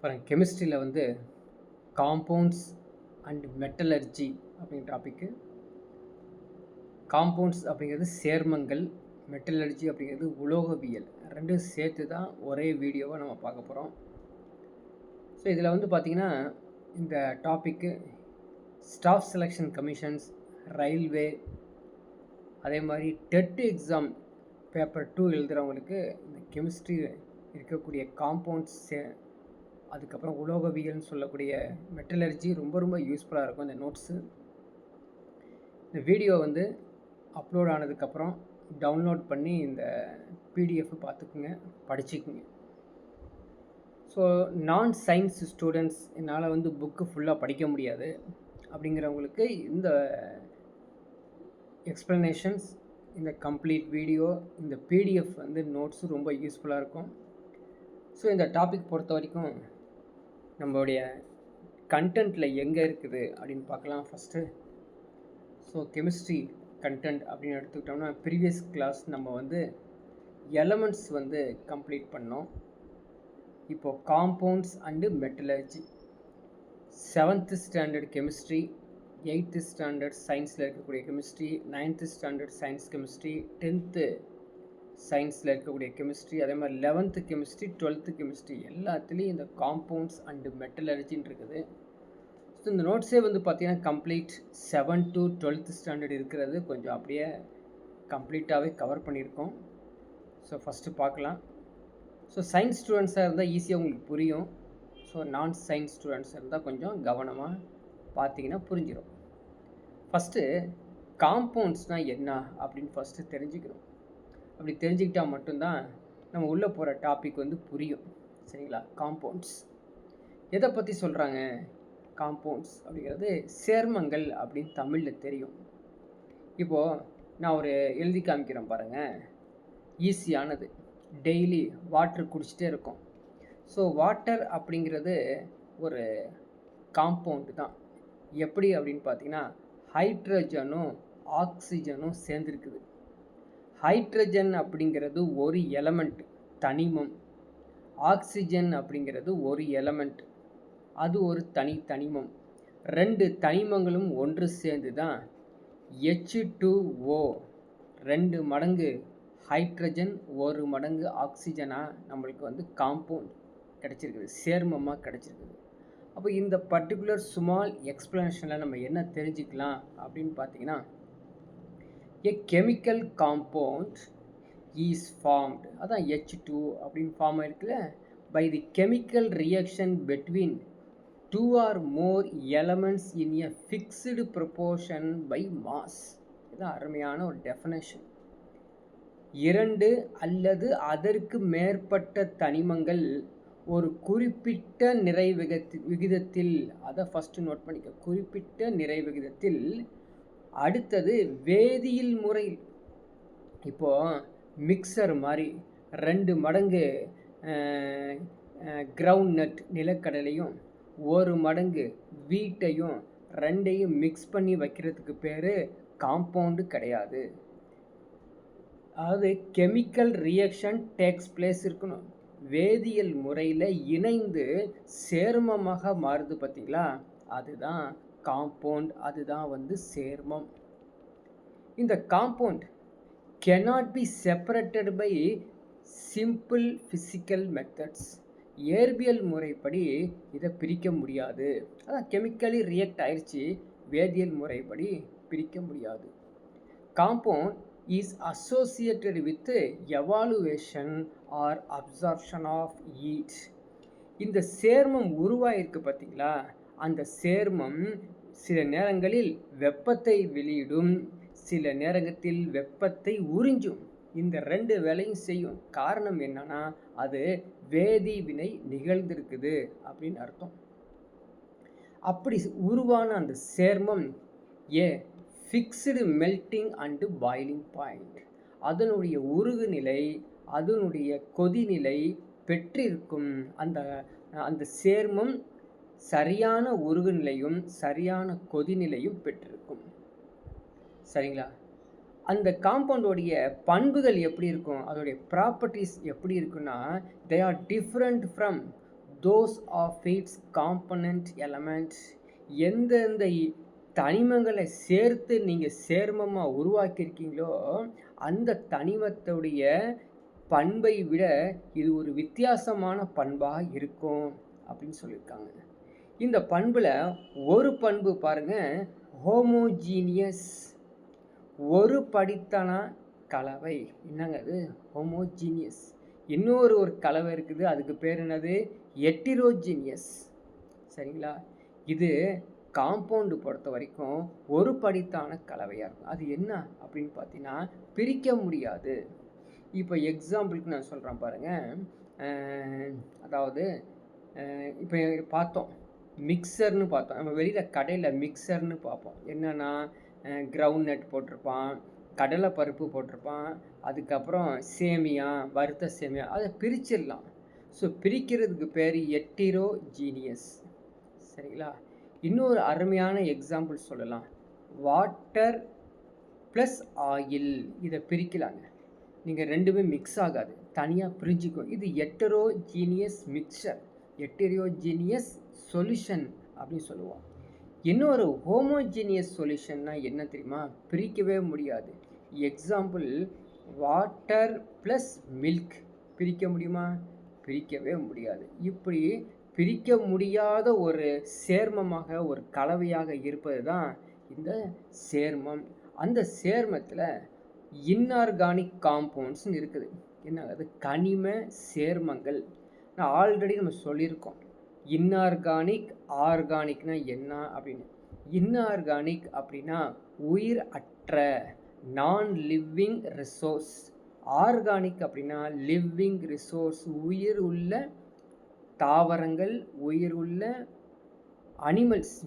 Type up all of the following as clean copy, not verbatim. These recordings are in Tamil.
அப்புறம் கெமிஸ்ட்ரியில் வந்து காம்பவுண்ட்ஸ் அண்ட் மெட்டலர்ஜி அப்படிங்கிற டாப்பிக்கு. காம்பவுண்ட்ஸ் அப்படிங்கிறது சேர்மங்கள், மெட்டலர்ஜி அப்படிங்கிறது உலோகவியல். ரெண்டும் சேர்த்து தான் ஒரே வீடியோவை நம்ம பார்க்க போகிறோம். ஸோ இதில் வந்து பார்த்திங்கன்னா இந்த topic staff selection commissions, railway, அதே மாதிரி டெட் எக்ஸாம் பேப்பர் 2 எழுதுகிறவங்களுக்கு இந்த கெமிஸ்ட்ரி இருக்கக்கூடிய காம்பவுண்ட்ஸ், அதுக்கப்புறம் உலோகவியல்னு சொல்லக்கூடிய மெட்டலர்ஜி ரொம்ப ரொம்ப யூஸ்ஃபுல்லாக இருக்கும் இந்த நோட்ஸு. இந்த வீடியோ வந்து அப்லோட் ஆனதுக்கப்புறம் டவுன்லோட் பண்ணி இந்த பிடிஎஃப் பார்த்துக்குங்க, படிச்சுக்குங்க. ஸோ நான் சயின்ஸ் ஸ்டூடெண்ட்ஸ் என்னால் வந்து புக்கு ஃபுல்லாக படிக்க முடியாது அப்படிங்கிறவங்களுக்கு இந்த எக்ஸ்ப்ளனேஷன்ஸ், இந்த கம்ப்ளீட் வீடியோ, இந்த பிடிஎஃப் வந்து நோட்ஸு ரொம்ப யூஸ்ஃபுல்லாக இருக்கும். ஸோ இந்த டாபிக் பொறுத்த வரைக்கும் நம்மளுடைய கண்டென்ட்டில் எங்கே இருக்குது அப்படின்னு பார்க்கலாம் ஃபஸ்ட்டு. ஸோ கெமிஸ்ட்ரி கண்டென்ட் அப்படின்னு எடுத்துக்கிட்டோம்னா ப்ரீவியஸ் கிளாஸ் நம்ம வந்து எலமெண்ட்ஸ் வந்து கம்ப்ளீட் பண்ணோம். இப்போது compounds and metallurgy 7th standard chemistry, 8th standard சயின்ஸில் இருக்கக்கூடிய chemistry, 9th standard science chemistry, 10th சயின்ஸில் இருக்கக்கூடிய கெமிஸ்ட்ரி, அதே மாதிரி 11th கெமிஸ்ட்ரி, 12th கெமிஸ்ட்ரி எல்லாத்துலேயும் இந்த காம்பவுண்ட்ஸ் அண்டு மெட்டலர்ஜின்னு இருக்குது. ஸோ இந்த நோட்ஸே வந்து பார்த்திங்கன்னா கம்ப்ளீட் 7 to 12th ஸ்டாண்டர்ட் இருக்கிறது கொஞ்சம் அப்படியே கம்ப்ளீட்டாகவே கவர் பண்ணியிருக்கோம். ஸோ ஃபஸ்ட்டு பார்க்கலாம். ஸோ சயின்ஸ் ஸ்டூடெண்ட்ஸாக இருந்தால் ஈஸியாக உங்களுக்கு புரியும். ஸோ நான் சயின்ஸ் ஸ்டூடெண்ட்ஸ் இருந்தால் கொஞ்சம் கவனமாக பார்த்தீங்கன்னா புரிஞ்சிடும். ஃபஸ்ட்டு காம்பவுண்ட்ஸ்னால் என்ன அப்படின்னு ஃபஸ்ட்டு தெரிஞ்சுக்கணும். அப்படி தெரிஞ்சுக்கிட்டால் மட்டும்தான் நம்ம உள்ளே போகிற டாபிக் வந்து புரியும். சரிங்களா? காம்பவுண்ட்ஸ் எதை பற்றி சொல்கிறாங்க? காம்பவுண்ட்ஸ் அப்படிங்கிறது சேர்மங்கள் அப்படின்னு தமிழில் தெரியும். இப்போது நான் ஒரு எழுதி காமிக்கிறேன் பாருங்கள், ஈஸியானது. டெய்லி வாட்டர் குடிச்சிட்டே இருக்கும். ஸோ வாட்டர் அப்படிங்கிறது ஒரு காம்பவுண்டு தான். எப்படி அப்படின்னு பார்த்தீங்கன்னா ஹைட்ரஜனும் ஆக்சிஜனும் சேர்ந்துருக்குது. ஹைட்ரஜன் அப்படிங்கிறது ஒரு எலமெண்ட், தனிமம். ஆக்சிஜன் அப்படிங்கிறது ஒரு எலமெண்ட், அது ஒரு தனிமம். ரெண்டு தனிமங்களும் ஒன்று சேர்ந்து தான் H2O, 2 மடங்கு ஹைட்ரஜன் 1 மடங்கு ஆக்சிஜனாக நம்மளுக்கு வந்து காம்பவுண்ட் கிடச்சிருக்குது, சேர்மமாக கிடச்சிருக்குது. அப்போ இந்த பர்டிகுலர் ஸ்மால் எக்ஸ்ப்ளனேஷனில் நம்ம என்ன தெரிஞ்சுக்கலாம் அப்படின்னு பார்த்தீங்கன்னா, a chemical compound is formed, அதான் H2 அப்படின்னு ஃபார்ம் ஆகிருக்குல்ல, by the chemical reaction between 2 or more elements in a fixed proportion by mass. இதுதான் அருமையான ஒரு டெஃபினேஷன். 2 அல்லது அதற்கு மேற்பட்ட தனிமங்கள் ஒரு குறிப்பிட்ட நிறை விகிதத்தில், அதை ஃபஸ்ட்டு நோட் பண்ணிக்க, குறிப்பிட்ட நிறை விகிதத்தில், அடுத்தது வேதியியல் முறையில். இப்போது மிக்சர் மாதிரி 2 மடங்கு கிரவுண்ட் நட் நிலக்கடலையும் 1 மடங்கு வீட்டையும் 2ஐயும் மிக்ஸ் பண்ணி வைக்கிறதுக்கு பேர் காம்பவுண்டு கிடையாது. அதாவது கெமிக்கல் ரியாக்ஷன் டேக்ஸ் பிளேஸ் இருக்கணும், வேதியியல் முறையில் இணைந்து சேர்மமாக மாறுது பார்த்தீங்களா, அதுதான் காம்பவுண்ட், அதுதான் வந்து சேர்மம். இந்த compound cannot be separated by simple physical methods. இயற்பியல் முறைப்படி இதை பிரிக்க முடியாது. அதான் கெமிக்கலி ரியாக்ட் ஆயிடுச்சு, வேதியியல் முறைப்படி பிரிக்க முடியாது. Compound is associated with evaluation or absorption of heat. இந்த சேர்மம் உருவாயிருக்கு பார்த்தீங்களா, அந்த சேர்மம் சில நேரங்களில் வெப்பத்தை வெளியிடும், சில நேரத்தில் வெப்பத்தை உறிஞ்சும். இந்த 2 வேலையும் செய்யும். காரணம் என்னன்னா, அது வேதி வினை நிகழ்ந்திருக்குது அப்படின்னு அர்த்தம். அப்படி உருவான அந்த சேர்மம் ஏ fixed melting and boiling point, அதனுடைய உருகுநிலை, அதனுடைய கொதிநிலை பெற்றிருக்கும். அந்த சேர்மம் சரியான உருகுநிலையும் சரியான கொதிநிலையும் பெற்றிருக்கும். சரிங்களா? அந்த காம்பவுண்டோடைய பண்புகள் எப்படி இருக்கும், அதோடைய ப்ராப்பர்ட்டிஸ் எப்படி இருக்குன்னா, they are different from those of its component elements. எந்தெந்த தனிமங்களை சேர்த்து நீங்கள் சேர்மமாக உருவாக்கியிருக்கீங்களோ அந்த தனிமத்துடைய பண்பை விட இது ஒரு வித்தியாசமான பண்பாக இருக்கும் அப்படின்னு சொல்லியிருக்காங்க. இந்த பண்பில் ஒரு பண்பு பாருங்க, ஹோமோஜீனியஸ், ஒரு படித்தான கலவை. என்னங்க அது? ஹோமோஜீனியஸ். இன்னொரு கலவை இருக்குது, அதுக்கு பேர் என்னது? ஹெட்டிரோஜீனியஸ். சரிங்களா? இது காம்பவுண்டு பொறுத்த வரைக்கும் ஒரு படித்தான கலவையாக இருக்கும். அது என்ன அப்படின்னு பார்த்தீங்கன்னா பிரிக்க முடியாது. இப்போ எக்ஸாம்பிளுக்கு நான் சொல்கிறேன் பாருங்கள். அதாவது இப்போ பார்த்தோம் மிக்சர்னு பார்த்தோம். நம்ம வெளியில் கடையில் மிக்சர்னு பார்ப்போம். என்னென்னா கிரவுண்ட் நட் போட்டிருப்பான், கடலை பருப்பு போட்டிருப்பான், அதுக்கப்புறம் சேமியா, வறுத்த சேமியா, அதை பிரிச்சிடலாம். ஸோ பிரிக்கிறதுக்கு பேர் ஹெட்டிரோஜீனியஸ். சரிங்களா? இன்னொரு அருமையான எக்ஸாம்பிள் சொல்லலாம். வாட்டர் ப்ளஸ் ஆயில், இதை பிரிக்கலாங்க. நீங்கள் ரெண்டுமே மிக்ஸ் ஆகாது, தனியாக பிரிஞ்சுக்கும். இது ஹெட்டரோஜீனியஸ் மிக்சர், ஹெட்டரோஜீனியஸ் சொல்யூஷன் அப்படின்னு சொல்லுவோம். இன்னொரு ஹோமோஜீனியஸ் சொல்யூஷன்னா என்ன தெரியுமா? பிரிக்கவே முடியாது. எக்ஸாம்பிள், வாட்டர் ப்ளஸ் மில்க் பிரிக்க முடியுமா? பிரிக்கவே முடியாது. இப்படி பிரிக்க முடியாத ஒரு சேர்மமாக, ஒரு கலவையாக இருப்பது தான் இந்த சேர்மம். அந்த சேர்மத்தில் இன்ஆர்கானிக் காம்பவுண்ட்ஸ்னு இருக்குது. என்ன அது? கனிம சேர்மங்கள். நான் ஆல்ரெடி நம்ம சொல்லியிருக்கோம் இன்ஆர்கானிக், ஆர்கானிக்னா என்ன அப்படின்னு. இன்ஆர்கானிக் அப்படின்னா உயிர் அற்ற, நான் லிவிங் ரிசோர்ஸ். ஆர்கானிக் அப்படின்னா லிவிங் ரிசோர்ஸ், உயிர் உள்ள தாவரங்கள், உயிர் உள்ள அனிமல்ஸ்,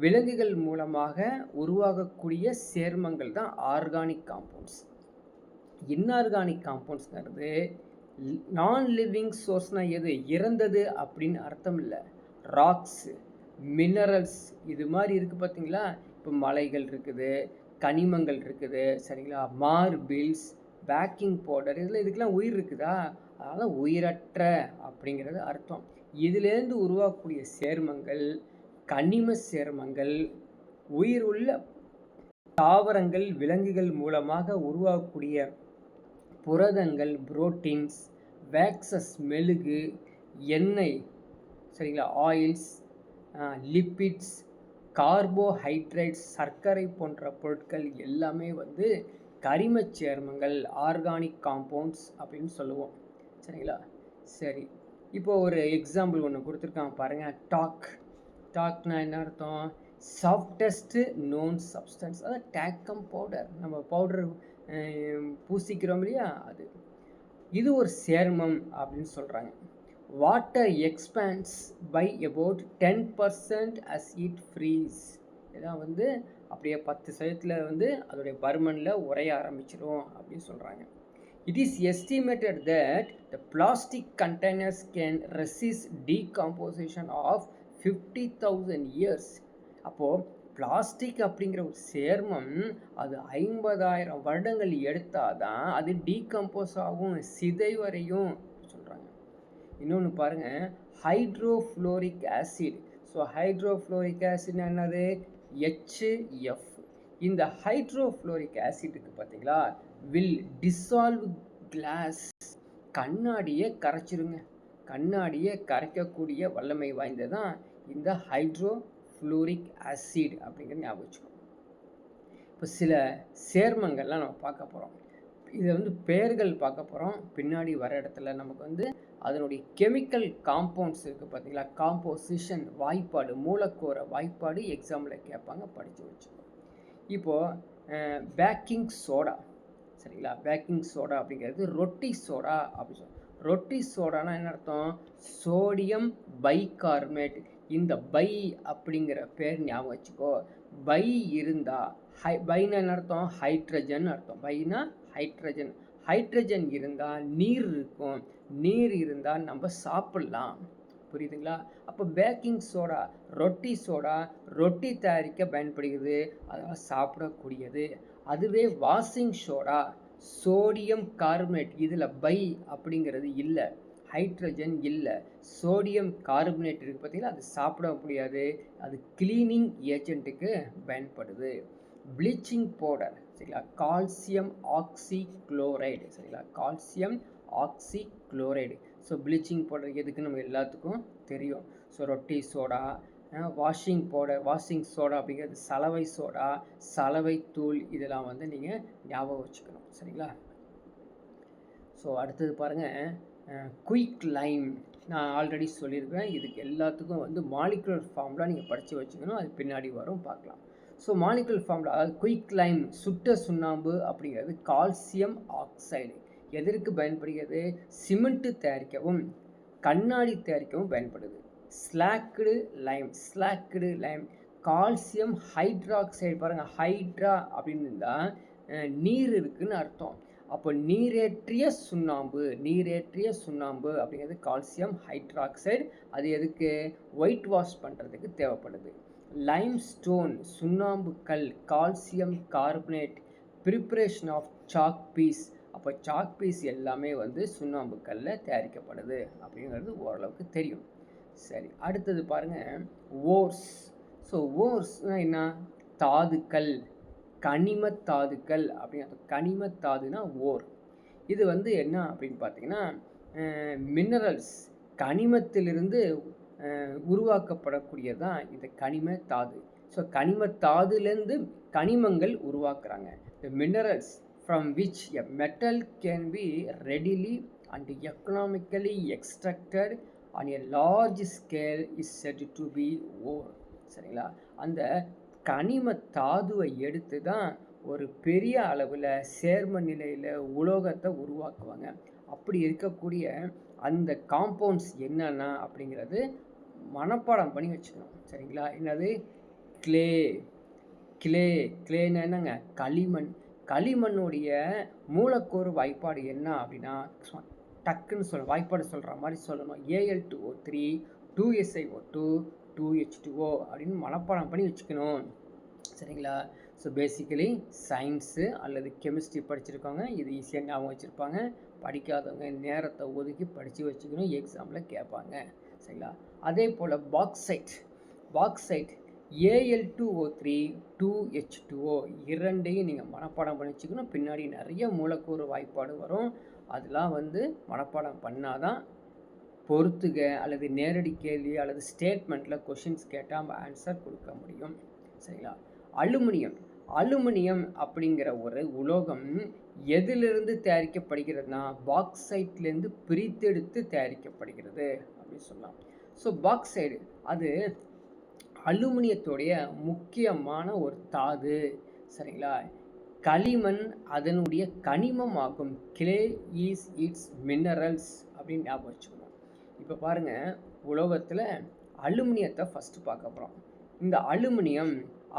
விலங்குகள் மூலமாக உருவாகக்கூடிய சேர்மங்கள் தான் ஆர்கானிக் காம்பவுண்ட்ஸ். இன்ஆர்கானிக் காம்பவுண்ட்ஸ்ங்கிறது நான் லிவிங் சோர்ஸ்னால் எது? இறந்தது அப்படின்னு அர்த்தம் இல்லை. ராக்ஸு, மினரல்ஸ், இது மாதிரி இருக்குது பார்த்தீங்களா? இப்போ மலைகள் இருக்குது, கனிமங்கள் இருக்குது, சரிங்களா? மார்பிள்ஸ், பேக்கிங் பவுடர், இதில் இதுக்கெல்லாம் உயிர் இருக்குதா? அதனால் உயிரற்ற அப்படிங்கிறது அர்த்தம். இதிலேருந்து உருவாக்கக்கூடிய சேர்மங்கள் கனிம சேர்மங்கள், உயிர் உள்ள தாவரங்கள், விலங்குகள் மூலமாக உருவாக்கக்கூடிய புரதங்கள், புரோட்டீன்ஸ், வேக்சஸ், மெழுகு, எண்ணெய், சரிங்களா? ஆயில்ஸ், லிப்பிட்ஸ், கார்போஹைட்ரேட்ஸ், சர்க்கரை போன்ற பொருட்கள் எல்லாமே கரிம சேர்மங்கள், ஆர்கானிக் காம்பவுண்ட்ஸ் அப்படின்னு சொல்லுவோம். சரிங்களா? சரி, இப்போ ஒரு எக்ஸாம்பிள் ஒன்று கொடுத்துருக்காங்க பாருங்கள். டாக்னா என்ன அர்த்தம்? Softest known substance. அதாவது டேக்கம் பவுடர், நம்ம பவுடர் பூசிக்கிறோம் இல்லையா, அது. இது ஒரு சேர்மம் அப்படின்னு சொல்கிறாங்க. Water expands by about 10% as it frees. இதான் அப்படியே 10% அதோடைய பருமனில் உரைய ஆரம்பிச்சிடும் அப்படின்னு சொல்கிறாங்க. It is estimated that the plastic containers can resist decomposition of 50,000 years. அப்போது பிளாஸ்டிக் அப்படிங்கிற ஒரு சேர்மம் அது 50,000 வருடங்கள் எடுத்தால் தான் அது டீகம்போஸ் ஆகும், சிதைவரையும் சொல்கிறாங்க. இன்னொன்று பாருங்கள், ஹைட்ரோஃப்ளோரிக் ஆசிட். ஸோ ஹைட்ரோஃப்ளோரிக் ஆசிட்னா என்னது? HF. இந்த ஹைட்ரோஃப்ளோரிக் ஆசிட்டுக்கு பார்த்தீங்களா, வில் டிசால்வ் கிளாஸ், கண்ணாடியை கரைச்சிருங்க. கண்ணாடியை கரைக்கக்கூடிய வல்லமை வாய்ந்ததான் இந்த ஹைட்ரோஃப்ளோரிக் ஆசிட் அப்படிங்கிற ஞாபகம் வச்சுக்கணும். இப்போ சில சேர்மங்கள்லாம் நம்ம பார்க்க போகிறோம். இதை பெயர்கள் பார்க்க போகிறோம். பின்னாடி வர இடத்துல நமக்கு அதனுடைய கெமிக்கல் காம்பவுண்ட்ஸ் இருக்குது பார்த்தீங்களா, காம்போசிஷன், வாய்ப்பாடு, மூலக்கூற வாய்ப்பாடு எக்ஸாம்பிள் கேட்பாங்க, படித்து வச்சுக்கோங்க. இப்போது பேக்கிங் சோடா, சரிங்களா? பேக்கிங் சோடா அப்படிங்கிறது ரொட்டி சோடா அப்படின்னு சொல்லுவோம். ரொட்டி சோடானா என்ன அர்த்தம்? Sodium bicarbonate. இந்த பை அப்படிங்கிற பேர் ஞாபகம் வச்சுக்கோ. பை இருந்தால் பைனா என்ன அர்த்தம்? ஹைட்ரஜன் அர்த்தம். பைனா ஹைட்ரஜன். ஹைட்ரஜன் இருந்தால் நீர் இருக்கும், நீர் இருந்தால் நம்ம சாப்பிட்லாம். புரியுதுங்களா? அப்போ பேக்கிங் சோடா, ரொட்டி சோடா, ரொட்டி தயாரிக்க பயன்படுகிறது, அதனால் சாப்பிடக்கூடியது. அதுவே வாஷிங் சோடா, சோடியம் கார்பனேட், இதில் பை அப்படிங்கிறது இல்லை, ஹைட்ரஜன் இல்லை. சோடியம் கார்பனேட் இருக்குது பார்த்தீங்களா, அது சாப்பிட முடியாது. அது கிளீனிங் ஏஜென்ட்டுக்கு பயன்படுது. ப்ளீச்சிங் பவுடர் சரிங்களா, கால்சியம் ஆக்சிக்ளோரைடு சரிங்களா, calcium oxychloride. So bleaching powder எதுக்கு நம்ம எல்லாத்துக்கும் தெரியும். ஸோ ரொட்டி soda, washing powder, washing soda அப்படிங்கிறது சலவை சோடா, சலவை தூள், இதெல்லாம் வந்து நீங்கள் ஞாபகம் வச்சுக்கணும் சரிங்களா. ஸோ அடுத்தது பாருங்கள், குயிக் லைம். நான் ஆல்ரெடி சொல்லியிருக்கேன், இதுக்கு எல்லாத்துக்கும் வந்து மாலிகுலர் ஃபார்முலா நீங்கள் படித்து வச்சுக்கணும், அது பின்னாடி வரும் பார்க்கலாம். ஸோ மாலிகுலர் ஃபார்முலா, அதாவது குயிக் லைம் சுட்ட சுண்ணாம்பு அப்படிங்கிறது கால்சியம் ஆக்சைடு. எதற்கு பயன்படுகிறது? சிமெண்ட்டு தயாரிக்கவும் கண்ணாடி தயாரிக்கவும் பயன்படுது. Slaked Lime calcium hydroxide. பாருங்கள், ஹைட்ரா அப்படின்னு இருந்தால் நீர் இருக்குதுன்னு அர்த்தம். அப்போ நீரேற்றிய சுண்ணாம்பு அப்படிங்கிறது கால்சியம் ஹைட்ராக்சைடு. அது எதுக்கு? ஒயிட் வாஷ் பண்ணுறதுக்கு தேவைப்படுது. லைம் ஸ்டோன் சுண்ணாம்பு கல், calcium carbonate, preparation of chalk piece. அப்போ சாக் பீஸ் எல்லாமே வந்து சுண்ணாம்பு கல்லில் தயாரிக்கப்படுது அப்படிங்கிறது ஓரளவுக்கு தெரியும். சரி, அடுத்தது பாருங்கள், ஓர்ஸ். ஸோ ஓர்ஸ்னால் என்ன? தாதுக்கள், கனிம தாதுக்கள் அப்படிங்கிற கனிம தாதுனா ஓர். இது வந்து என்ன அப்படின்னு பார்த்தீங்கன்னா, மினரல்ஸ் கனிமத்திலிருந்து உருவாக்கப்படக்கூடியது தான் இந்த கனிம தாது. ஸோ கனிம தாதுலேருந்து கனிமங்கள் உருவாக்குறாங்க. The minerals from which a metal can be readily and economically extracted on a large scale is said to be ore. சரிங்களா, அந்த கனிம தாதுவை எடுத்து தான் ஒரு பெரிய அளவில் சேர்ம நிலையில் உலோகத்தை உருவாக்குவாங்க. அப்படி இருக்கக்கூடிய அந்த காம்பவுண்ட்ஸ் என்னென்னா அப்படிங்கிறது மனப்பாடம் பண்ணி வச்சுக்கணும் சரிங்களா. என்னது? கிளேன்னு என்னங்க? களிமண்ணுடைய மூலக்கூறு வாய்ப்பாடு என்ன அப்படின்னா, டக்குன்னு வாய்ப்பாடு சொல்கிற மாதிரி சொல்லணும். Al2O3 2SiO2 2H2O அப்படின்னு மனப்பாடம் பண்ணி வச்சுக்கணும் சரிங்களா. ஸோ பேசிக்கலி சயின்ஸு அல்லது கெமிஸ்ட்ரி படிச்சிருக்காங்க, இது ஈஸியாக ஞாபகம் வச்சுருப்பாங்க. படிக்காதவங்க நேரத்தை ஒதுக்கி படித்து வச்சுக்கணும், எக்ஸாமில் கேட்பாங்க சரிங்களா. அதே போல் பாக்சைட் Al2O3 2H2O இரண்டையும் நீங்கள் மனப்பாடம் பண்ணி வச்சுக்கணும். பின்னாடி நிறைய மூலக்கூறு வாய்ப்பாடு வரும், அதெல்லாம் வந்து மனப்பாடம் பண்ணாதான் பொறுத்துக அல்லது நேரடி கேள்வி அல்லது ஸ்டேட்மெண்ட்டில் கொஷின்ஸ் கேட்டால் நம்ம ஆன்சர் கொடுக்க முடியும் சரிங்களா. அலுமினியம் அப்படிங்கிற ஒரு உலோகம் எதிலிருந்து தயாரிக்கப்படுகிறதுனா பாக்சைட்லேருந்து பிரித்தெடுத்து தயாரிக்கப்படுகிறது அப்படின்னு சொல்லலாம். ஸோ பாக்சைடு அது அலுமினியத்துடைய முக்கியமான ஒரு தாது சரிங்களா. களிமண் அதனுடைய கனிமம் ஆகும். கிளே இஸ் இட்ஸ் மினரல்ஸ் அப்படின்னு ஞாபகம் வச்சுக்கணும். இப்போ பாருங்கள், உலோகத்தில் அலுமினியத்தை ஃபஸ்ட்டு பார்க்க போகிறோம். இந்த அலுமினியம்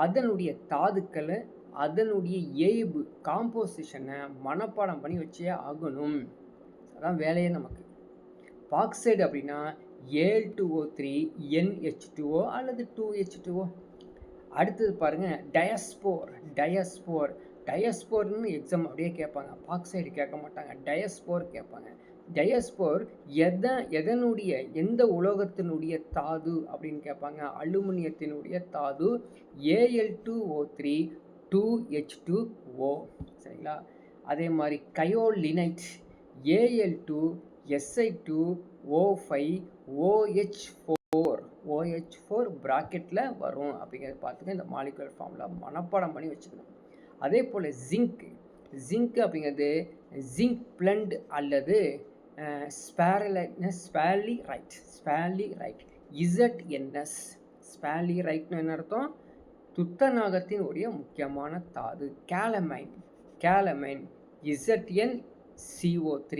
அதனுடைய தாதுக்களை அதனுடைய ஏய்பு காம்போசிஷனை மனப்பாடம் பண்ணி வச்சே ஆகணும். அதான் வேலையே நமக்கு. பாக்சைடு அப்படின்னா Al2O3 NH2O அல்லது 2H2O. அடுத்தது பாருங்கள், டயஸ்போர்னு எக்ஸாம் அப்படியே கேட்பாங்க. பாக்சைடு கேட்க மாட்டாங்க, டயஸ்போர் கேட்பாங்க. டயஸ்போர் எதனுடைய எந்த உலோகத்தினுடைய தாது அப்படின்னு கேட்பாங்க. அலுமினியத்தினுடைய தாது Al2O3 2H2O சரிங்களா. அதே மாதிரி கயோலினைட் Al2 Si2O5 OH4 ப்ராக்கெட்டில் வரும் அப்படிங்கிறத பார்த்துக்க. இந்த மாலிகுலர் ஃபார்முலா மனப்பாடம் பண்ணி வச்சுக்கணும். அதே போல் ஜிங்க் அப்படிங்கிறது ஜிங்க் பிளண்ட் அல்லது ஸ்பாலிரைட் ZNS. ஸ்பாலிரைட்னு என்ன அர்த்தம்? துத்தநாகத்தினுடைய முக்கியமான தாது. Calamine ZnCO3,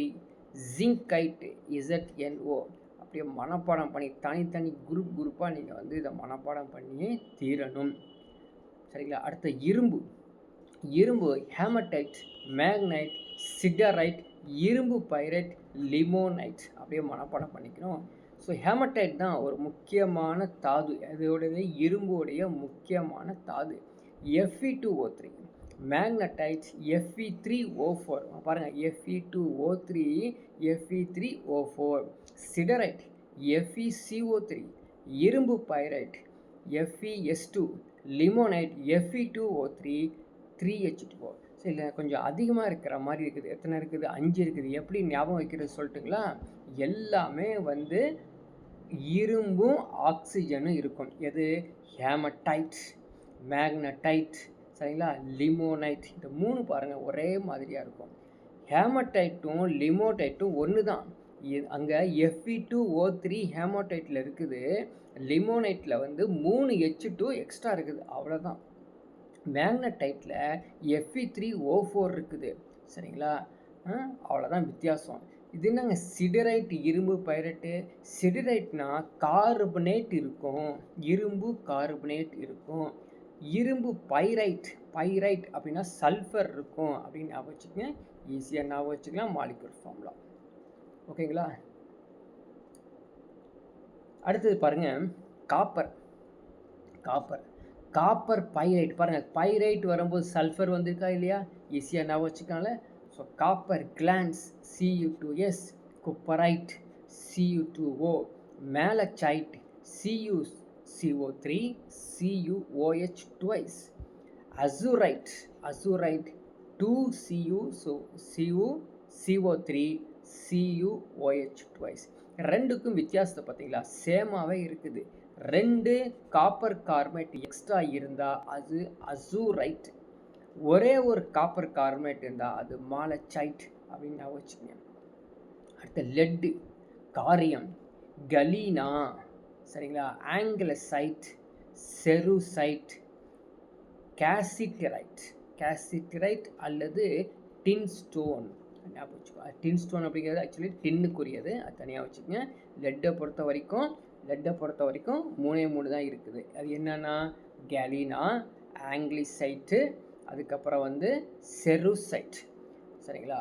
ஜிங்கைட் ZnO. அப்படியே மனப்பாடம் பண்ணி தனித்தனி குரூப்பாக நீங்கள் வந்து இதை மனப்பாடம் பண்ணியே தீரணும் சரிங்களா. அடுத்த இரும்பு ஹேமடைட், மேக்னைட், சிடரைட், இரும்பு பைரைட், லிமோனைட் அப்படியே மனப்பாடம் பண்ணிக்கணும். ஸோ ஹேமடைட் தான் ஒரு முக்கியமான தாது. அதோடைய இரும்புடைய முக்கியமான தாது. Fe2O3, magnetite Fe3O4. பாருங்கள், Fe2O3 Fe3O4. சிடரைட் FeCO3, இரும்பு pyrite FeS2, limonite Fe2O3, 3H2O. So இல்லை கொஞ்சம் அதிகமாக இருக்கிற மாதிரி இருக்குது. எத்தனை இருக்குது? 5 இருக்குது. எப்படி ஞாபகம் வைக்கிறது சொல்லட்டுங்களா? எல்லாமே வந்து இரும்பும் ஆக்சிஜனும் இருக்கும். எது? ஹேமடைட், மேக்னடைட், சரிங்களா, லிமோனைட். இந்த 3 பாருங்கள் ஒரே மாதிரியாக இருக்கும். ஹேமடைட்டும் லிமோடைட்டும் ஒன்று தான். அங்கே Fe2O3 ஹேமடைட்டில் இருக்குது, லிமோனைட்டில் வந்து 3H2 எக்ஸ்ட்ரா இருக்குது, அவ்வளோதான். மேக்னடைட்டில் Fe3O4 இருக்குது, சரிங்களா, அவ்வளோதான் வித்தியாசம். இது என்னங்க சிடரைட் இரும்பு பைரைட்டு? சிடரைட்னா கார்பனேட் இருக்கும், இரும்பு கார்பனேட் இருக்கும். இரும்பு பைரைட், பைரைட் அப்படின்னா சல்ஃபர் இருக்கும் அப்படின்னு ஞாபகம் வச்சுக்கோங்க. ஈஸியாக ஞாபகம் வச்சுக்கலாம், மாலிகுலர் ஃபார்முலா. ஓகேங்களா? அடுத்தது பாருங்க, காப்பர். Copper copper pyrite. பாருங்கள், பைரைட் வரும்போது சல்ஃபர் வந்திருக்கா இல்லையா? ஈஸியாக ஞாபகம் வச்சுக்கலாம்ல. So copper glance Cu2S, cuprite Cu2O, malachite CuCO3, CuOH twice, azurite, azurite 2Cu, so CuCO3, CuOH twice. ரெண்டுக்கும் வித்தியாசத்தை பார்த்தீங்களா? சேமாகவே இருக்குது. 2 காப்பர் கார்பனேட் எக்ஸ்ட்ரா இருந்தால் அது அசூரைட், ஒரே ஒரு காப்பர் கார்பனேட் இருந்தால் அது மாலச்சைட் அப்படின்னு நான் வச்சுக்கோங்க. அடுத்த லெட்டு, காரியம், கலீனா, சரிங்களா, ஆங்கிலசைட், செருசைட், கேசிட்டிரைட், கேசிட்டிரைட் அல்லது டின் ஸ்டோன் ஞாபகம் வச்சுக்கோ. டின் ஸ்டோன் அப்படிங்கிறது ஆக்சுவலி டின்னுக்குரியது, அது தனியாக வச்சுக்கோங்க. லெட்டை பொறுத்த வரைக்கும் 3 தான் இருக்குது. அது என்னென்னா கேலினா, ஆங்கிலிசைட்டு, அதுக்கப்புறம் வந்து செருசைட், சரிங்களா.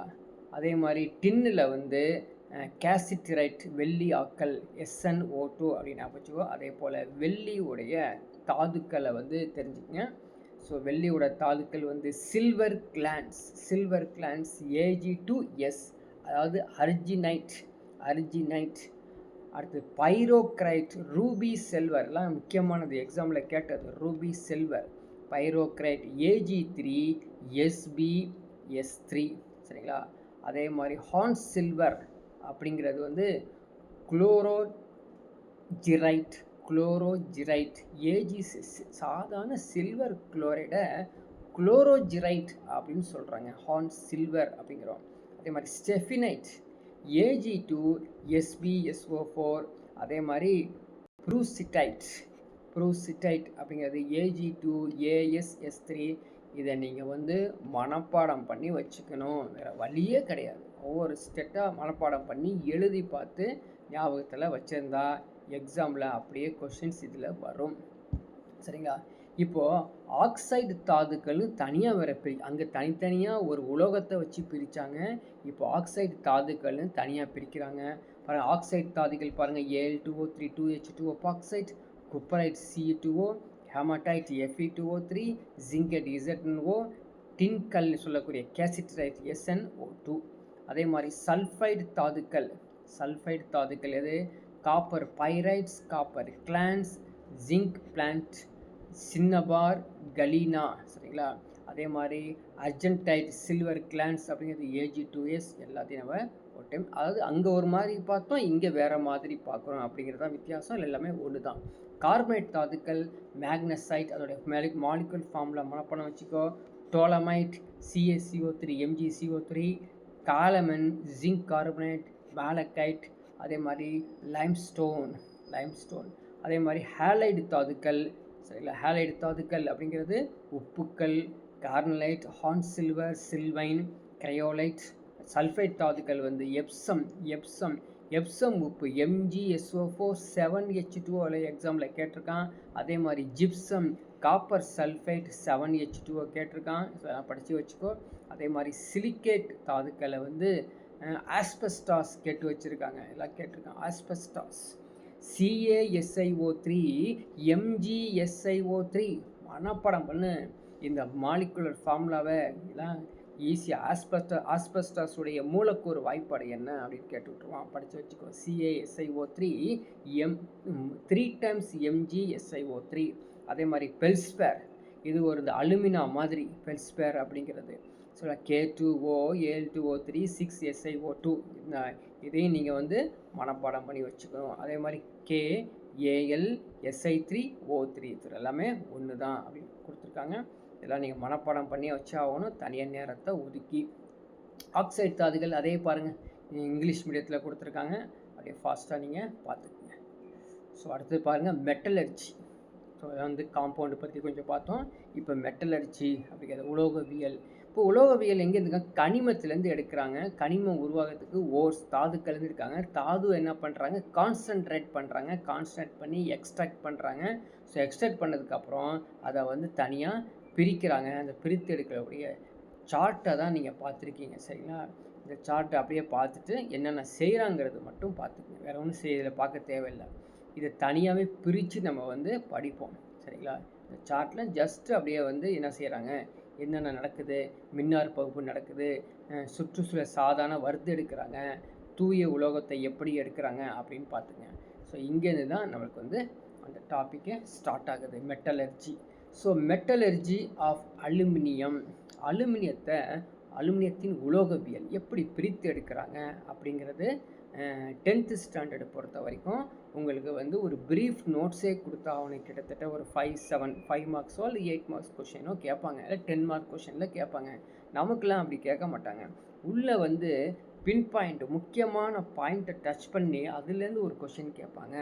அதே மாதிரி டின்னில் வந்து கேசிட்டிரைட், வெள்ளி ஆக்கல் SnO2 அப்படின்னு வச்சுக்கோ. அதே போல் வெள்ளியுடைய தாதுக்களை வந்து தெரிஞ்சுக்கங்க. ஸோ வெள்ளியோட தாதுக்கள் வந்து silver glands, silver glands Ag2S, அதாவது அர்ஜினைட், அர்ஜினைட். அடுத்து பைரோக்ரைட், ரூபி சில்வர், எல்லாம் முக்கியமானது, எக்ஸாம்பிள் கேட்டது. ரூபி சில்வர், பைரோக்ரைட் Ag3SbS3, சரிங்களா. அதே மாதிரி ஹார்ன் சில்வர் அப்படிங்கிறது வந்து குளோரோஜிரைட், குளோரோஜிரைட் Ag, சாதாரண சில்வர் குளோரைடை குளோரோஜிரைட் அப்படின்னு சொல்கிறாங்க, ஹார்ன் சில்வர் அப்படிங்கிறோம். அதே மாதிரி ஸ்டெஃபினைட் Ag2SbSO4. அதே மாதிரி ப்ரூசிடைட், ப்ரூசிடைட் அப்படிங்கிறது Ag2AsS3. இதை நீங்கள் வந்து மனப்பாடம் பண்ணி வச்சுக்கணும், வேறு வழியே கிடையாது. ஒவ்வொரு ஸ்டெட்டாக மனப்பாடம் பண்ணி எழுதி பார்த்து ஞாபகத்தில் வச்சுருந்தா எக்ஸாமில் அப்படியே கொஷின்ஸ் இதில் வரும், சரிங்களா. இப்போது ஆக்சைடு தாதுக்கள் தனியாக வேறு அங்கே தனித்தனியாக ஒரு உலோகத்தை வச்சு பிரித்தாங்க. இப்போ ஆக்சைடு தாதுக்கள்னு தனியாக பிரிக்கிறாங்க. பாருங்கள், ஆக்சைடு தாதுக்கள் பாருங்கள், Al2O3, 2H2O oxide, cuprite Ce2O, haematite Fe2O3, zincite ZnO, டின்கல்னு சொல்லக்கூடிய கேசிட்ரைட் SnO2. அதே மாதிரி சல்ஃபைடு தாதுக்கள், சல்ஃபைடு தாதுக்கள் எது? Copper pyrites, copper glance, zinc blende, cinnabar, galena, சரிங்களா. அதே மாதிரி அர்ஜென்டைட், சில்வர் கிளான்ஸ் அப்படிங்கிறது Ag2S. எல்லாத்தையும் நம்ம ஒரு டைம், அதாவது அங்கே ஒரு மாதிரி பார்த்தோம், இங்கே வேறு மாதிரி பார்க்குறோம் அப்படிங்கிறது தான் வித்தியாசம். எல்லாமே ஒன்று தான். கார்பனேட் தாதுக்கள் மேக்னசைட், அதோடைய மாலிகுலர் ஃபார்முலா மனப்பாடம் வச்சுக்கோ. Dolomite CaCO3, MgCO3, column, zinc carbonate, மேலக்கைட், அதே மாதிரி லைம்ஸ்டோன், லைம்ஸ்டோன். அதே மாதிரி ஹேலைடு தாதுக்கள், சரிங்களா. ஹேலைடு தாதுக்கள் அப்படிங்கிறது உப்புக்கள், கார்னலைட், ஹார்ன் சில்வர், சில்வைன், கிரையோலைட். சல்ஃபைட் தாதுக்கள் வந்து எப்சம், எப்சம், எப்சம் உப்பு MgSO4 7H2O எக்ஸாம்பிள் கேட்டிருக்கான். அதே மாதிரி ஜிப்சம், காப்பர் சல்ஃபைட் 7H2O கேட்டிருக்கான், படித்து வச்சுக்கோ. அதே மாதிரி சிலிக்கேட் தாதுக்களை வந்து ஆஸ்பெஸ்டாஸ் கேட்டு வச்சுருக்காங்க, எல்லாம் கேட்டிருக்காங்க. ஆஸ்பெஸ்டாஸ் CaSiO3, MgSiO3 மனப்பாடம் பண்ணு. இந்த மாலிகுலர் ஃபார்முலாவை எல்லாம் ஈஸியாக ஆஸ்பெஸ்டாஸுடைய மூலக்கூறு வாய்ப்பாடு என்ன அப்படின்னு கேட்டு விட்ருவான், படித்து வச்சுக்கோ. CaSiO3 3 times MgSiO3. அதே மாதிரி பெல்ஸ்பேர், இது ஒரு அலுமினா மாதிரி பெல்ஸ்பேர் அப்படிங்கிறது. So K2O Al2O3 6SiO2. இதையும் நீங்கள் வந்து மனப்பாடம் பண்ணி வச்சுக்கணும். அதே மாதிரி KAlSi3O3, இது எல்லாமே ஒன்று தான் அப்படின்னு கொடுத்துருக்காங்க. இதெல்லாம் நீங்கள் மனப்பாடம் பண்ணி வச்சாகணும், தனியாக நேரத்தை ஒதுக்கி. ஆக்சைடு தாதுகள் அதே பாருங்கள், இங்கிலீஷ் மீடியத்தில் கொடுத்துருக்காங்க, அப்படியே ஃபாஸ்ட்டாக நீங்கள் பார்த்துக்குங்க. ஸோ அடுத்து பாருங்கள் மெட்டலர்ஜி. ஸோ அதை வந்து காம்பவுண்டு பற்றி கொஞ்சம் பார்த்தோம். இப்போ மெட்டலர்ஜி அப்படிங்கிறது உலோகவியல். இப்போ உலோகவியல் எங்கே இருக்காங்க? கனிமத்திலேருந்து எடுக்கிறாங்க. கனிமம் உருவாகிறதுக்கு ஓர்ஸ் தாதுக்கள்லேருந்து இருக்காங்க. தாது என்ன பண்ணுறாங்க? கான்சன்ட்ரேட் பண்ணுறாங்க. கான்சன்ட்ரேட் பண்ணி எக்ஸ்ட்ராக்ட் பண்ணுறாங்க. ஸோ எக்ஸ்ட்ராக்ட் பண்ணதுக்கப்புறம் அதை வந்து தனியாக பிரிக்கிறாங்க. அந்த பிரித்து எடுக்கக்கூடிய சார்ட்டை தான் நீங்கள் பார்த்துருக்கீங்க, சரிங்களா? இந்த சார்ட்டை அப்படியே பார்த்துட்டு என்னென்ன செய்கிறாங்கிறது மட்டும் பார்த்துக்கங்க, வேறு ஒன்றும் இதில் பார்க்க தேவையில்லை. இதை தனியாகவே பிரித்து நம்ம வந்து படிப்போம், சரிங்களா? இந்த சார்ட்டில் ஜஸ்ட்டு அப்படியே வந்து என்ன செய்கிறாங்க, என்னென்ன நடக்குது, மின்னார் பகுப்பு நடக்குது, சுற்றுச்சூழல் சாதாரண வறுத்து எடுக்கிறாங்க, தூய உலோகத்தை எப்படி எடுக்கிறாங்க அப்படின்னு பார்த்துங்க. ஸோ இங்கேருந்து தான் நம்மளுக்கு வந்து அந்த டாப்பிக்கே ஸ்டார்ட் ஆகுது, metallurgy. So metallurgy of aluminium, அலுமினியத்தின் உலோகவியல் எப்படி பிரித்து எடுக்கிறாங்க அப்படிங்கிறது 10th ஸ்டாண்டர்டு பொறுத்த வரைக்கும் உங்களுக்கு வந்து ஒரு ப்ரீஃப் நோட்ஸே கொடுத்தா அவனுக்கு கிட்டத்தட்ட ஒரு 5 மார்க்ஸோ இல்லை 8 மார்க்ஸ் கொஷினோ கேட்பாங்க, இல்லை 10 மார்க் கொஷினில் கேட்பாங்க. நமக்குலாம் அப்படி கேட்க மாட்டாங்க. உள்ளே வந்து பின் பாயிண்ட், முக்கியமான பாயிண்ட்டை டச் பண்ணி அதுலேருந்து ஒரு கொஷின் கேட்பாங்க,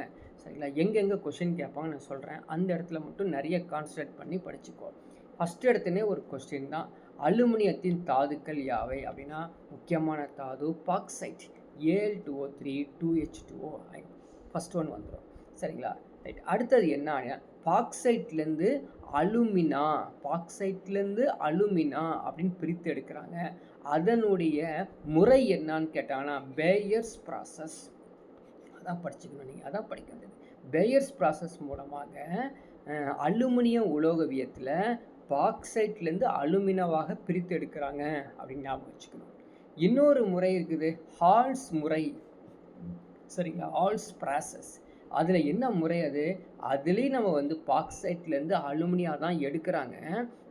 சரிங்களா? எங்கெங்கே கொஷின் கேட்பாங்க நான் சொல்கிறேன், அந்த இடத்துல மட்டும் நிறைய கான்சன்ட்ரேட் பண்ணி படிச்சுக்கோ. ஃபஸ்ட்டு இடத்துனே ஒரு கொஸ்டின் தான், அலுமினியத்தின் தாதுக்கள் யாவை அப்படின்னா முக்கியமான தாது bauxite, Al2O3 2H2O, first one வந்துடும், சரிங்களா? ரைட். அடுத்தது என்ன, பாக்சைட்லேருந்து அலுமினா அப்படின்னு பிரித்து எடுக்கிறாங்க. அதனுடைய முறை என்னான்னு கேட்டாங்கன்னா பேயர்ஸ் ப்ராசஸ். அதான் படிச்சுக்கணும், நீங்கள் அதான் படிக்க வேண்டியது. பேயர்ஸ் ப்ராசஸ் மூலமாக அலுமினியம் உலோகவியத்தில் பாக்சைட்லேருந்து அலுமினாவாக பிரித்து எடுக்கிறாங்க அப்படின்னு ஞாபகம் வச்சுக்கணும். இன்னொரு முறை இருக்குது, ஹால்ஸ் முறை, சரிங்களா? Hall's process. அதில் என்ன முறை அது, அதுலேயும் நம்ம வந்து பாக்சைட்லேருந்து அலுமினியா தான் எடுக்கிறாங்க.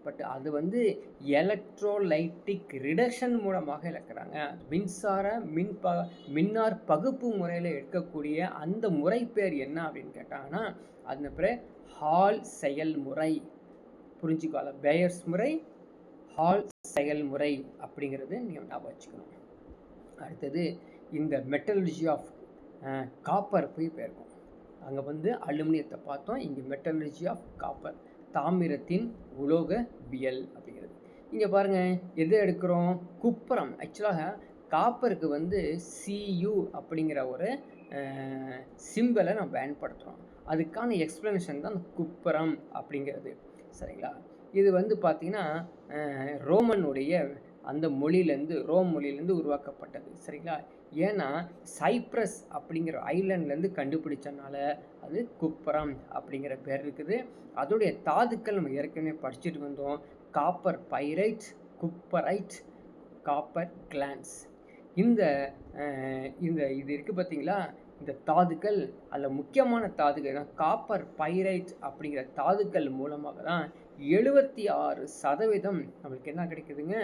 பட் அது வந்து எலக்ட்ரோலைட்டிக் ரிடக்ஷன் மூலமாக இழக்கிறாங்க. மின்னார் பகுப்பு முறையில் எடுக்கக்கூடிய அந்த முறை பேர் என்ன அப்படின்னு கேட்டாங்கன்னா அது பேர் ஹால் செயல்முறை. புரிஞ்சுக்கோல, பேயர்ஸ் முறை, ஹால் செயல்முறை அப்படிங்கிறது நீங்கள் ஞாபகம் வச்சுக்கணும். அடுத்தது இந்த மெட்டலர்ஜி ஆஃப் காப்பர் போயிருக்கோம். அங்கே வந்து அலுமினியத்தை பார்த்தோம், இங்கே மெட்டலர்ஜி ஆஃப் காப்பர், தாமிரத்தின் உலோகவியல் அப்படிங்கிறது. இங்கே பாருங்கள், எதை எடுக்கிறோம், குப்புரம். ஆக்சுவலாக காப்பருக்கு வந்து Cu அப்படிங்கிற ஒரு சிம்பிளை நம்ம பயன்படுத்துகிறோம். அதுக்கான எக்ஸ்ப்ளனேஷன் தான் குப்புரம் அப்படிங்கிறது, சரிங்களா? இது வந்து பார்த்திங்கன்னா ரோமனுடைய அந்த ரோம் மொழியிலேருந்து உருவாக்கப்பட்டது, சரிங்களா? ஏன்னா சைப்ரஸ் அப்படிங்கிற ஐலாண்ட்லேருந்து கண்டுபிடிச்சனால அது குப்புரம் அப்படிங்கிற பேர் இருக்குது. அதோடைய தாதுக்கள் நம்ம ஏற்கனவே படிச்சுட்டு வந்தோம், காப்பர் பைரைட், குப்பரைட், காப்பர் கிளான்ஸ். இந்த இது இருக்குது பார்த்தீங்களா, இந்த தாதுக்கள், அதில் முக்கியமான தாதுக்கள் காப்பர் பைரைட் அப்படிங்கிற தாதுக்கள் மூலமாக தான் 76% நம்மளுக்கு என்ன கிடைக்குதுங்க,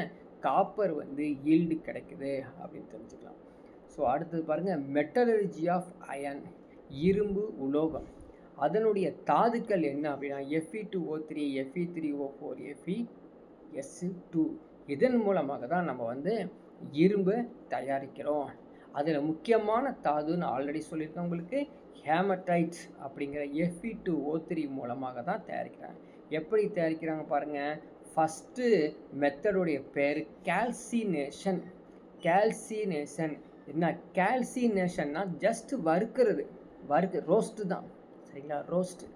காப்பர் வந்து ஈல்டு கிடைக்குது அப்படின்னு தெரிஞ்சுக்கலாம். ஸோ அடுத்தது பாருங்கள், மெட்டலர்ஜி ஆஃப் அயன், இரும்பு உலோகம். அதனுடைய தாதுக்கள் என்ன அப்படின்னா Fe2O3, Fe3O4, FeS2. இதன் மூலமாக தான் நம்ம வந்து இரும்பு தயாரிக்கிறோம். அதில் முக்கியமான தாதுன்னு ஆல்ரெடி சொல்லியிருக்கேன் உங்களுக்கு, ஹேமடைட் அப்படிங்கிற Fe2O3 மூலமாக தான் தயாரிக்கிறாங்க. எப்படி தயாரிக்கிறாங்க பாருங்கள், ஃபஸ்ட்டு மெத்தடுடைய பேர் கால்சினேஷன். என்ன கால்சினேஷன்னா ஜஸ்ட் வறுக்கிறது, ரோஸ்ட்டு தான், சரிங்களா? ரோஸ்ட்டு.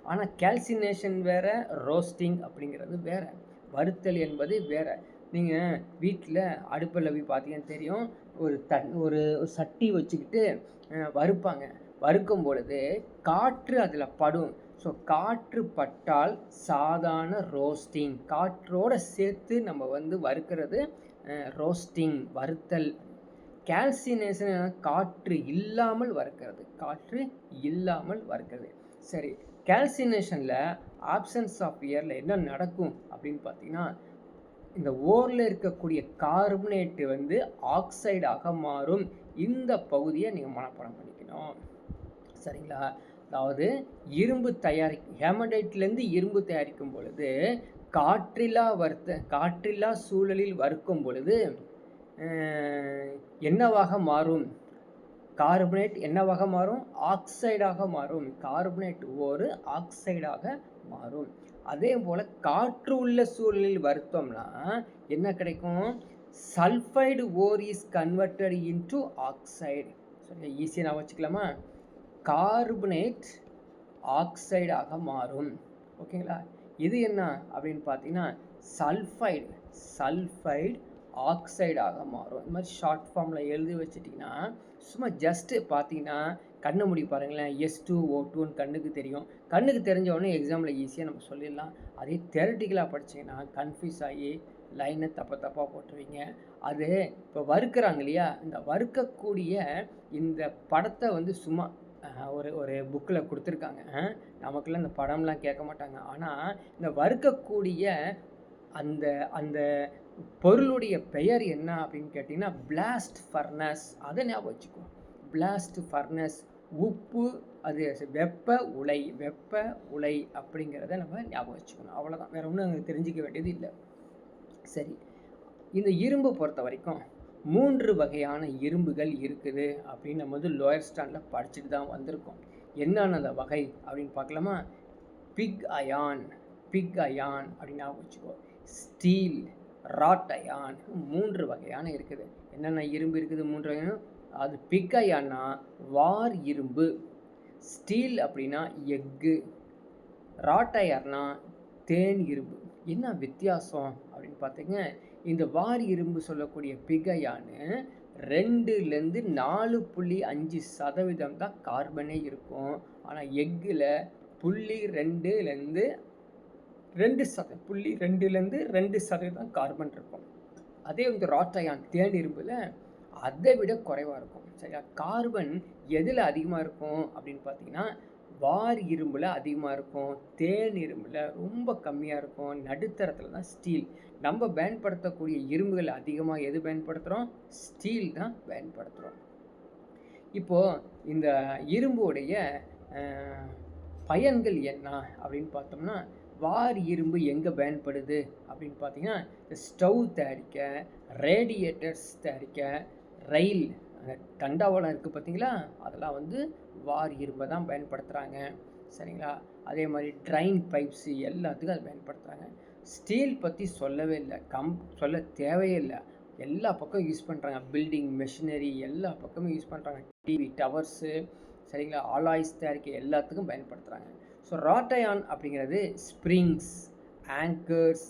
ஆனால் கால்சினேஷன் வேறு, ரோஸ்டிங் அப்படிங்கிறது வேறு, வறுத்தல் என்பது வேறு. நீங்கள் வீட்டில் அடுப்பில் போய் பார்த்தீங்கன்னு தெரியும், ஒரு சட்டி வச்சுக்கிட்டு வறுப்பாங்க. வறுக்கும் பொழுது காற்று அதில் படும். ஸோ காற்று பட்டால் சாதாரண ரோஸ்டிங், காற்றோடு சேர்த்து நம்ம வந்து வறுக்கிறது ரோஸ்டிங் வறுத்தல். கால்சினேஷன் காற்று இல்லாமல் வறுக்கிறது, காற்று இல்லாமல் வறுக்கிறது. சரி, கால்சினேஷனில் ஆப்சன்ஸ் ஆஃப் ஏரில் என்ன நடக்கும் அப்படின்னு பார்த்தீங்கன்னா, இந்த ஓரில் இருக்கக்கூடிய கார்பனேட்டு வந்து ஆக்சைடாக மாறும். இந்த பகுதியை நீங்கள் மனப்பாடம் பண்ணிக்கணும். சரிங்களா? அதாவது இரும்பு ஹேமடைட்லேருந்து இரும்பு தயாரிக்கும் பொழுது காற்றில்லா சூழலில் வறுக்கும் பொழுது என்னவாக மாறும்? கார்பனேட் என்னவாக மாறும்? ஆக்சைடாக மாறும். கார்பனேட் ஒரு ஆக்சைடாக மாறும். அதே போல் காற்று உள்ள சூழலில் வறுத்தோம்னா என்ன கிடைக்கும்? Sulphide wore is converted into oxide. சரி, ஈஸியாக நான் வச்சுக்கலாமா? கார்பனேட் ஆக்சைடாக மாறும். ஓகேங்களா? இது என்ன அப்படின்னு பார்த்தீங்கன்னா சல்ஃபைடு ஆக்சைடாக மாறும். இந்த மாதிரி ஷார்ட் ஃபார்மில் எழுதி வச்சிட்டிங்கன்னா சும்மா ஜஸ்ட்டு பார்த்தீங்கன்னா கண்ணை மூடி பாருங்களேன், S2O2ன்னு கண்ணுக்கு தெரியும். கண்ணுக்கு தெரிஞ்ச உடனே எக்ஸாமில் ஈஸியாக நம்ம சொல்லிடலாம். அதே தியரட்டிக்கலாக படிச்சிங்கன்னா கன்ஃபியூஸ் ஆகி லைனை தப்பாக போட்டுருவீங்க. அது இப்போ வறுக்கிறாங்க இல்லையா, இந்த வறுக்கக்கூடிய இந்த படத்தை வந்து சும்மா ஒரு புக்கில் கொடுத்துருக்காங்க. நமக்குலாம் இந்த படம்லாம் கேட்க மாட்டாங்க. ஆனால் இந்த வறுக்கக்கூடிய அந்த அந்த பொருளுடைய பெயர் என்ன அப்படின்னு கேட்டிங்கன்னா பிளாஸ்ட் ஃபர்னஸ். அதை ஞாபகம் வச்சுக்கோ. பிளாஸ்ட் ஃபர்னஸ், உப்பு, அது வெப்ப உலை அப்படிங்கிறத நம்ம ஞாபகம் வச்சுக்கணும். அவ்வளோதான், வேறு ஒன்றும் அங்கே தெரிஞ்சிக்க வேண்டியது இல்லை. சரி, இந்த இரும்பு பொறுத்த வரைக்கும் 3 வகையான இரும்புகள் இருக்குது அப்படின்னு நம்ம வந்து லோயர் ஸ்டாண்டில் படிச்சுட்டு தான் வந்திருக்கோம். என்னென்ன அந்த வகை அப்படின்னு பார்க்கலாமா? பிக் அயான் அப்படின்னு ஞாபகம் வச்சுக்கோ. ஸ்டீல், ராட் அயான், 3 வகையான இருக்குது. என்னென்ன இரும்பு இருக்குது 3 வகையான? அது பிக் அயான்னா வார் இரும்பு, ஸ்டீல் அப்படின்னா எஃகு, ராட் அயர்னா தேன் இரும்பு. என்ன வித்தியாசம் அப்படின்னு பார்த்தீங்க, இந்த வார் இரும்பு சொல்லக்கூடிய பிக் அயானு 2லேருந்து 4.5% தான் கார்பனே இருக்கும். ஆனால் எஃகில் 0.2% கார்பன் இருக்கும். அதே வந்து ராட் அயான் தேன் இரும்பில் அதை விட குறைவாக இருக்கும். சரியா? கார்பன் எதில் அதிகமாக இருக்கும் அப்படின்னு பார்த்தீங்கன்னா வார் இரும்பில் அதிகமாக இருக்கும், தேன் இரும்பில் ரொம்ப கம்மியாக இருக்கும், நடுத்தரத்தில் தான் ஸ்டீல். நம்ம பயன்படுத்தக்கூடிய இரும்புகள் அதிகமாக எது பயன்படுத்துகிறோம்? ஸ்டீல் தான் பயன்படுத்துகிறோம். இப்போது இந்த இரும்புடைய பயன்கள் என்ன அப்படின்னு பார்த்தோம்னா, வார் இரும்பு எங்கே பயன்படுது அப்படின்னு பார்த்தீங்கன்னா, ஸ்டவ் தயாரிக்க, ரேடியேட்டர்ஸ் தயாரிக்க, ரயில் தண்டவாளம் இருக்குது பார்த்தீங்களா, அதெல்லாம் வந்து வார் இரும்பை தான் பயன்படுத்துகிறாங்க. சரிங்களா? அதே மாதிரி ட்ரைன் பைப்ஸு எல்லாத்துக்கும் அது பயன்படுத்துகிறாங்க. ஸ்டீல் பற்றி சொல்லவே இல்லை, சொல்ல தேவையே இல்லை. எல்லா பக்கம் யூஸ் பண்ணுறாங்க. பில்டிங் மெஷினரி எல்லா பக்கமும் யூஸ் பண்ணுறாங்க. டிவி டவர்ஸு, சரிங்களா, ஆலாய்ஸ் தயாரிக்க எல்லாத்துக்கும் பயன்படுத்துகிறாங்க. ஸோ ராட் அயான் அப்படிங்கிறது ஸ்ப்ரிங்ஸ், ஆங்கர்ஸ்,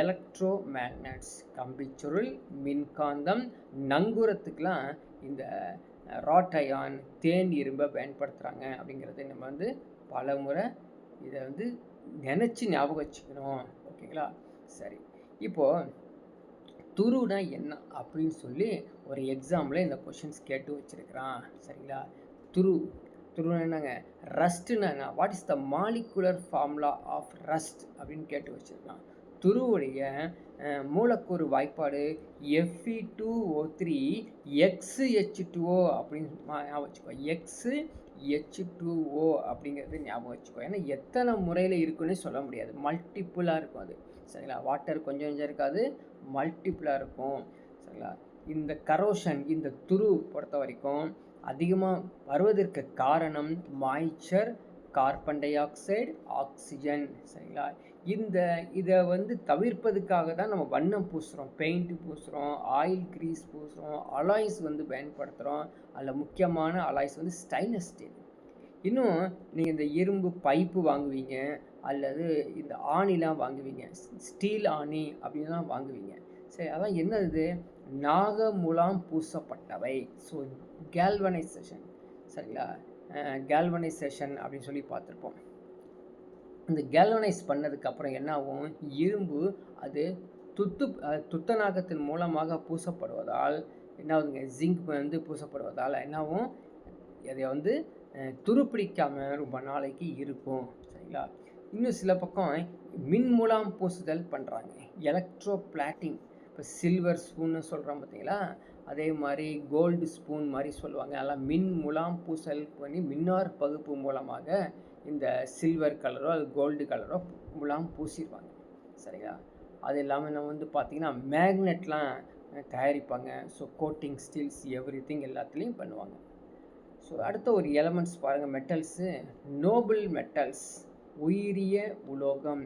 எலக்ட்ரோ மேக்னட்ஸ், கம்பிச்சுருள், மின்காந்தம், நங்கூரத்துக்கெலாம் இந்த ராட் அயான் தேன் இரும்பை பயன்படுத்துகிறாங்க. அப்படிங்கிறது நம்ம வந்து பல முறை இதை வந்து நினச்சி ஞாபகம் வச்சுக்கணும். ஓகேங்களா? சரி, இப்போது துருனா என்ன அப்படின்னு சொல்லி ஒரு எக்ஸாமில் இந்த கொஷின்ஸ் கேட்டு வச்சுருக்கிறான். சரிங்களா? துருனா என்னங்க? ரஸ்ட்டுனா என்ன? What is the molecular formula of rust அப்படின்னு கேட்டு வச்சுருக்கான். துருவுடைய மூலக்கூறு வாய்ப்பாடு Fe2O3 XH2O அப்படின்னு ஞாபகம் வச்சுக்கோ. XH2O அப்படிங்கிறது ஞாபகம் வச்சுக்கோ. ஏன்னா எத்தனை முறையில் இருக்குன்னு சொல்ல முடியாது, மல்டிப்புளாக இருக்கும் அது. சரிங்களா? வாட்டர் கொஞ்சம் இருக்காது, மல்டிப்புளாக இருக்கும். சரிங்களா? இந்த கரோஷன், இந்த துரு பொறுத்த வரைக்கும் அதிகமாக வருவதற்கு காரணம் moisture, carbon di oxide, oxygen. சரிங்களா? இதை வந்து தவிர்ப்பதுக்காக தான் நம்ம வண்ணம் பூசுகிறோம், பெயிண்ட் பூசுகிறோம், ஆயில் கிரீஸ் பூசுகிறோம், அலாய்ஸ் வந்து பயன்படுத்துகிறோம். அதில் முக்கியமான அலாய்ஸ் வந்து ஸ்டைன்லெஸ் ஸ்டீல். இன்னும் நீங்கள் இந்த இரும்பு பைப்பு வாங்குவீங்க, அல்லது இந்த ஆணிலாம் வாங்குவீங்க, ஸ்டீல் ஆணி அப்படின்லாம் வாங்குவீங்க. சரி, அதான் என்னது? நாகமுலாம் பூசப்பட்டவை. So galvanisation. சரிங்களா? கேல்வனைசேஷன் அப்படின்னு சொல்லி பார்த்துருப்போம். இந்த கேல்வனைஸ் பண்ணதுக்கப்புறம் என்ன ஆகும்? இரும்பு அது துத்தநாகத்தின் மூலமாக பூசப்படுவதால் என்ன ஆகுதுங்க, ஜிங்க் வந்து பூசப்படுவதால் என்னாகும், அதை வந்து துருப்பிடிக்காமல் ரொம்ப நாளைக்கு இருக்கும். சரிங்களா? இன்னும் சில பக்கம் மின் மூலம் பூசுதல் பண்ணுறாங்க, எலக்ட்ரோ பிளாட்டிங். இப்போ சில்வர் ஸ்பூன்னு சொல்கிறோம் பார்த்தீங்களா, அதே மாதிரி கோல்டு ஸ்பூன் மாதிரி சொல்லுவாங்க. அதெல்லாம் மின் மூலம் பூசல் பண்ணி மின்னார் பகுப்பு மூலமாக இந்த சில்வர் கலரோ அது கோல்டு கலரோ மூலம் பூசிடுவாங்க. சரிங்களா? அது இல்லாமல் நம்ம வந்து பார்த்திங்கன்னா மேக்னெட்லாம் தயாரிப்பாங்க. So coating, Steeles, every thing எல்லாத்துலேயும் பண்ணுவாங்க. ஸோ அடுத்த ஒரு எலமெண்ட்ஸ் பாருங்கள், மெட்டல்ஸு. நோபல் மெட்டல்ஸ், உயிரிய உலோகம்,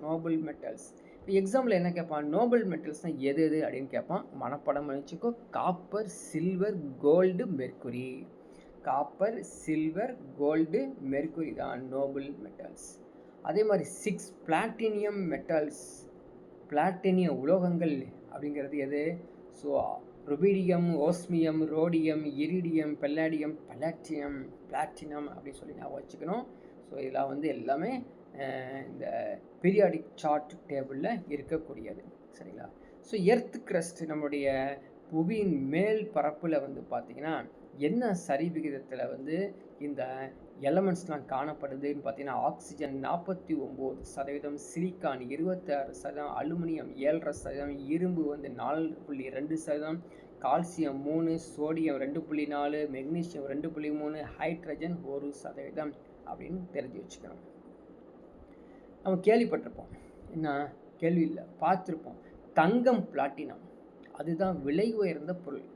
நோபல் மெட்டல்ஸ். இப்போ எக்ஸாம்பிள் என்ன கேட்பான், நோபல் மெட்டல்ஸ்னால் எது எது அப்படின்னு கேட்பான். மனப்படம் வச்சுக்கோ. Copper, silver, gold, mercury. Copper, silver, gold, mercury தான் நோபல் மெட்டல்ஸ். அதே மாதிரி 6 பிளாட்டினியம் மெட்டல்ஸ், பிளாட்டினிய உலோகங்கள் அப்படிங்கிறது எது? So rubidium, osmium, rhodium, iridium, palladium, platinum, platinum அப்படின்னு சொல்லி நான் வச்சுக்கணும். ஸோ இதெல்லாம் வந்து எல்லாமே இந்த பீரியாடிக் சார்ட் டேபிளில் இருக்கக்கூடியது. சரிங்களா? ஸோ எர்த் கிரஸ்ட், நம்மளுடைய புவியின் மேல் பரப்பில் வந்து பார்த்திங்கன்னா என்ன சரிவிகிதத்தில் வந்து இந்த எலமெண்ட்ஸ்லாம் காணப்படுதுன்னு பார்த்தீங்கன்னா, ஆக்சிஜன் 49%, சிலிக்கான் 26%, அலுமினியம் 7.5%, இரும்பு வந்து 4.2%, கால்சியம் 3, சோடியம் 2.4, மெக்னீசியம் 2.3, ஹைட்ரஜன் 1% அப்படின்னு தெரிஞ்சு வச்சுக்கணும். நம்ம கேள்விப்பட்டிருப்போம், என்ன கேள்வி இல்லை, பார்த்துருப்போம், தங்கம், பிளாட்டினம் அதுதான் விலை உயர்ந்த பொருள்.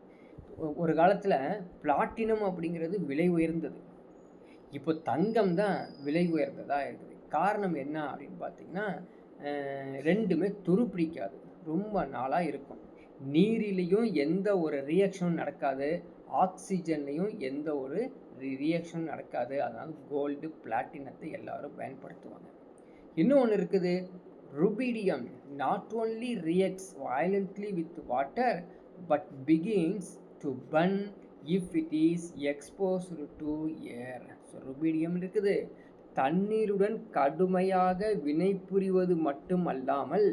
ஒரு காலத்தில் பிளாட்டினம் அப்படிங்கிறது விலை உயர்ந்தது, இப்போ தங்கம் தான் விலை உயர்ந்ததாக இருக்குது. காரணம் என்ன அப்படின்னு பார்த்தீங்கன்னா, ரெண்டுமே துருப்பிடிக்காது, ரொம்ப நாளாக இருக்கும். நீரிலையும் எந்த ஒரு ரியாக்ஷனும் நடக்காது, ஆக்சிஜன்லையும் எந்த ஒரு ரியாக்ஷனும் நடக்காது. அதனால் கோல்டு, பிளாட்டினத்தை எல்லாரும் பயன்படுத்துவாங்க. இன்னும் ஒன்று இருக்குது, rubidium. Not only reacts violently with water but begins to burn if it is exposed to air. So rubidium இருக்குது, தண்ணீருடன் கடுமையாக வினை புரிவது மட்டுமல்லாமல்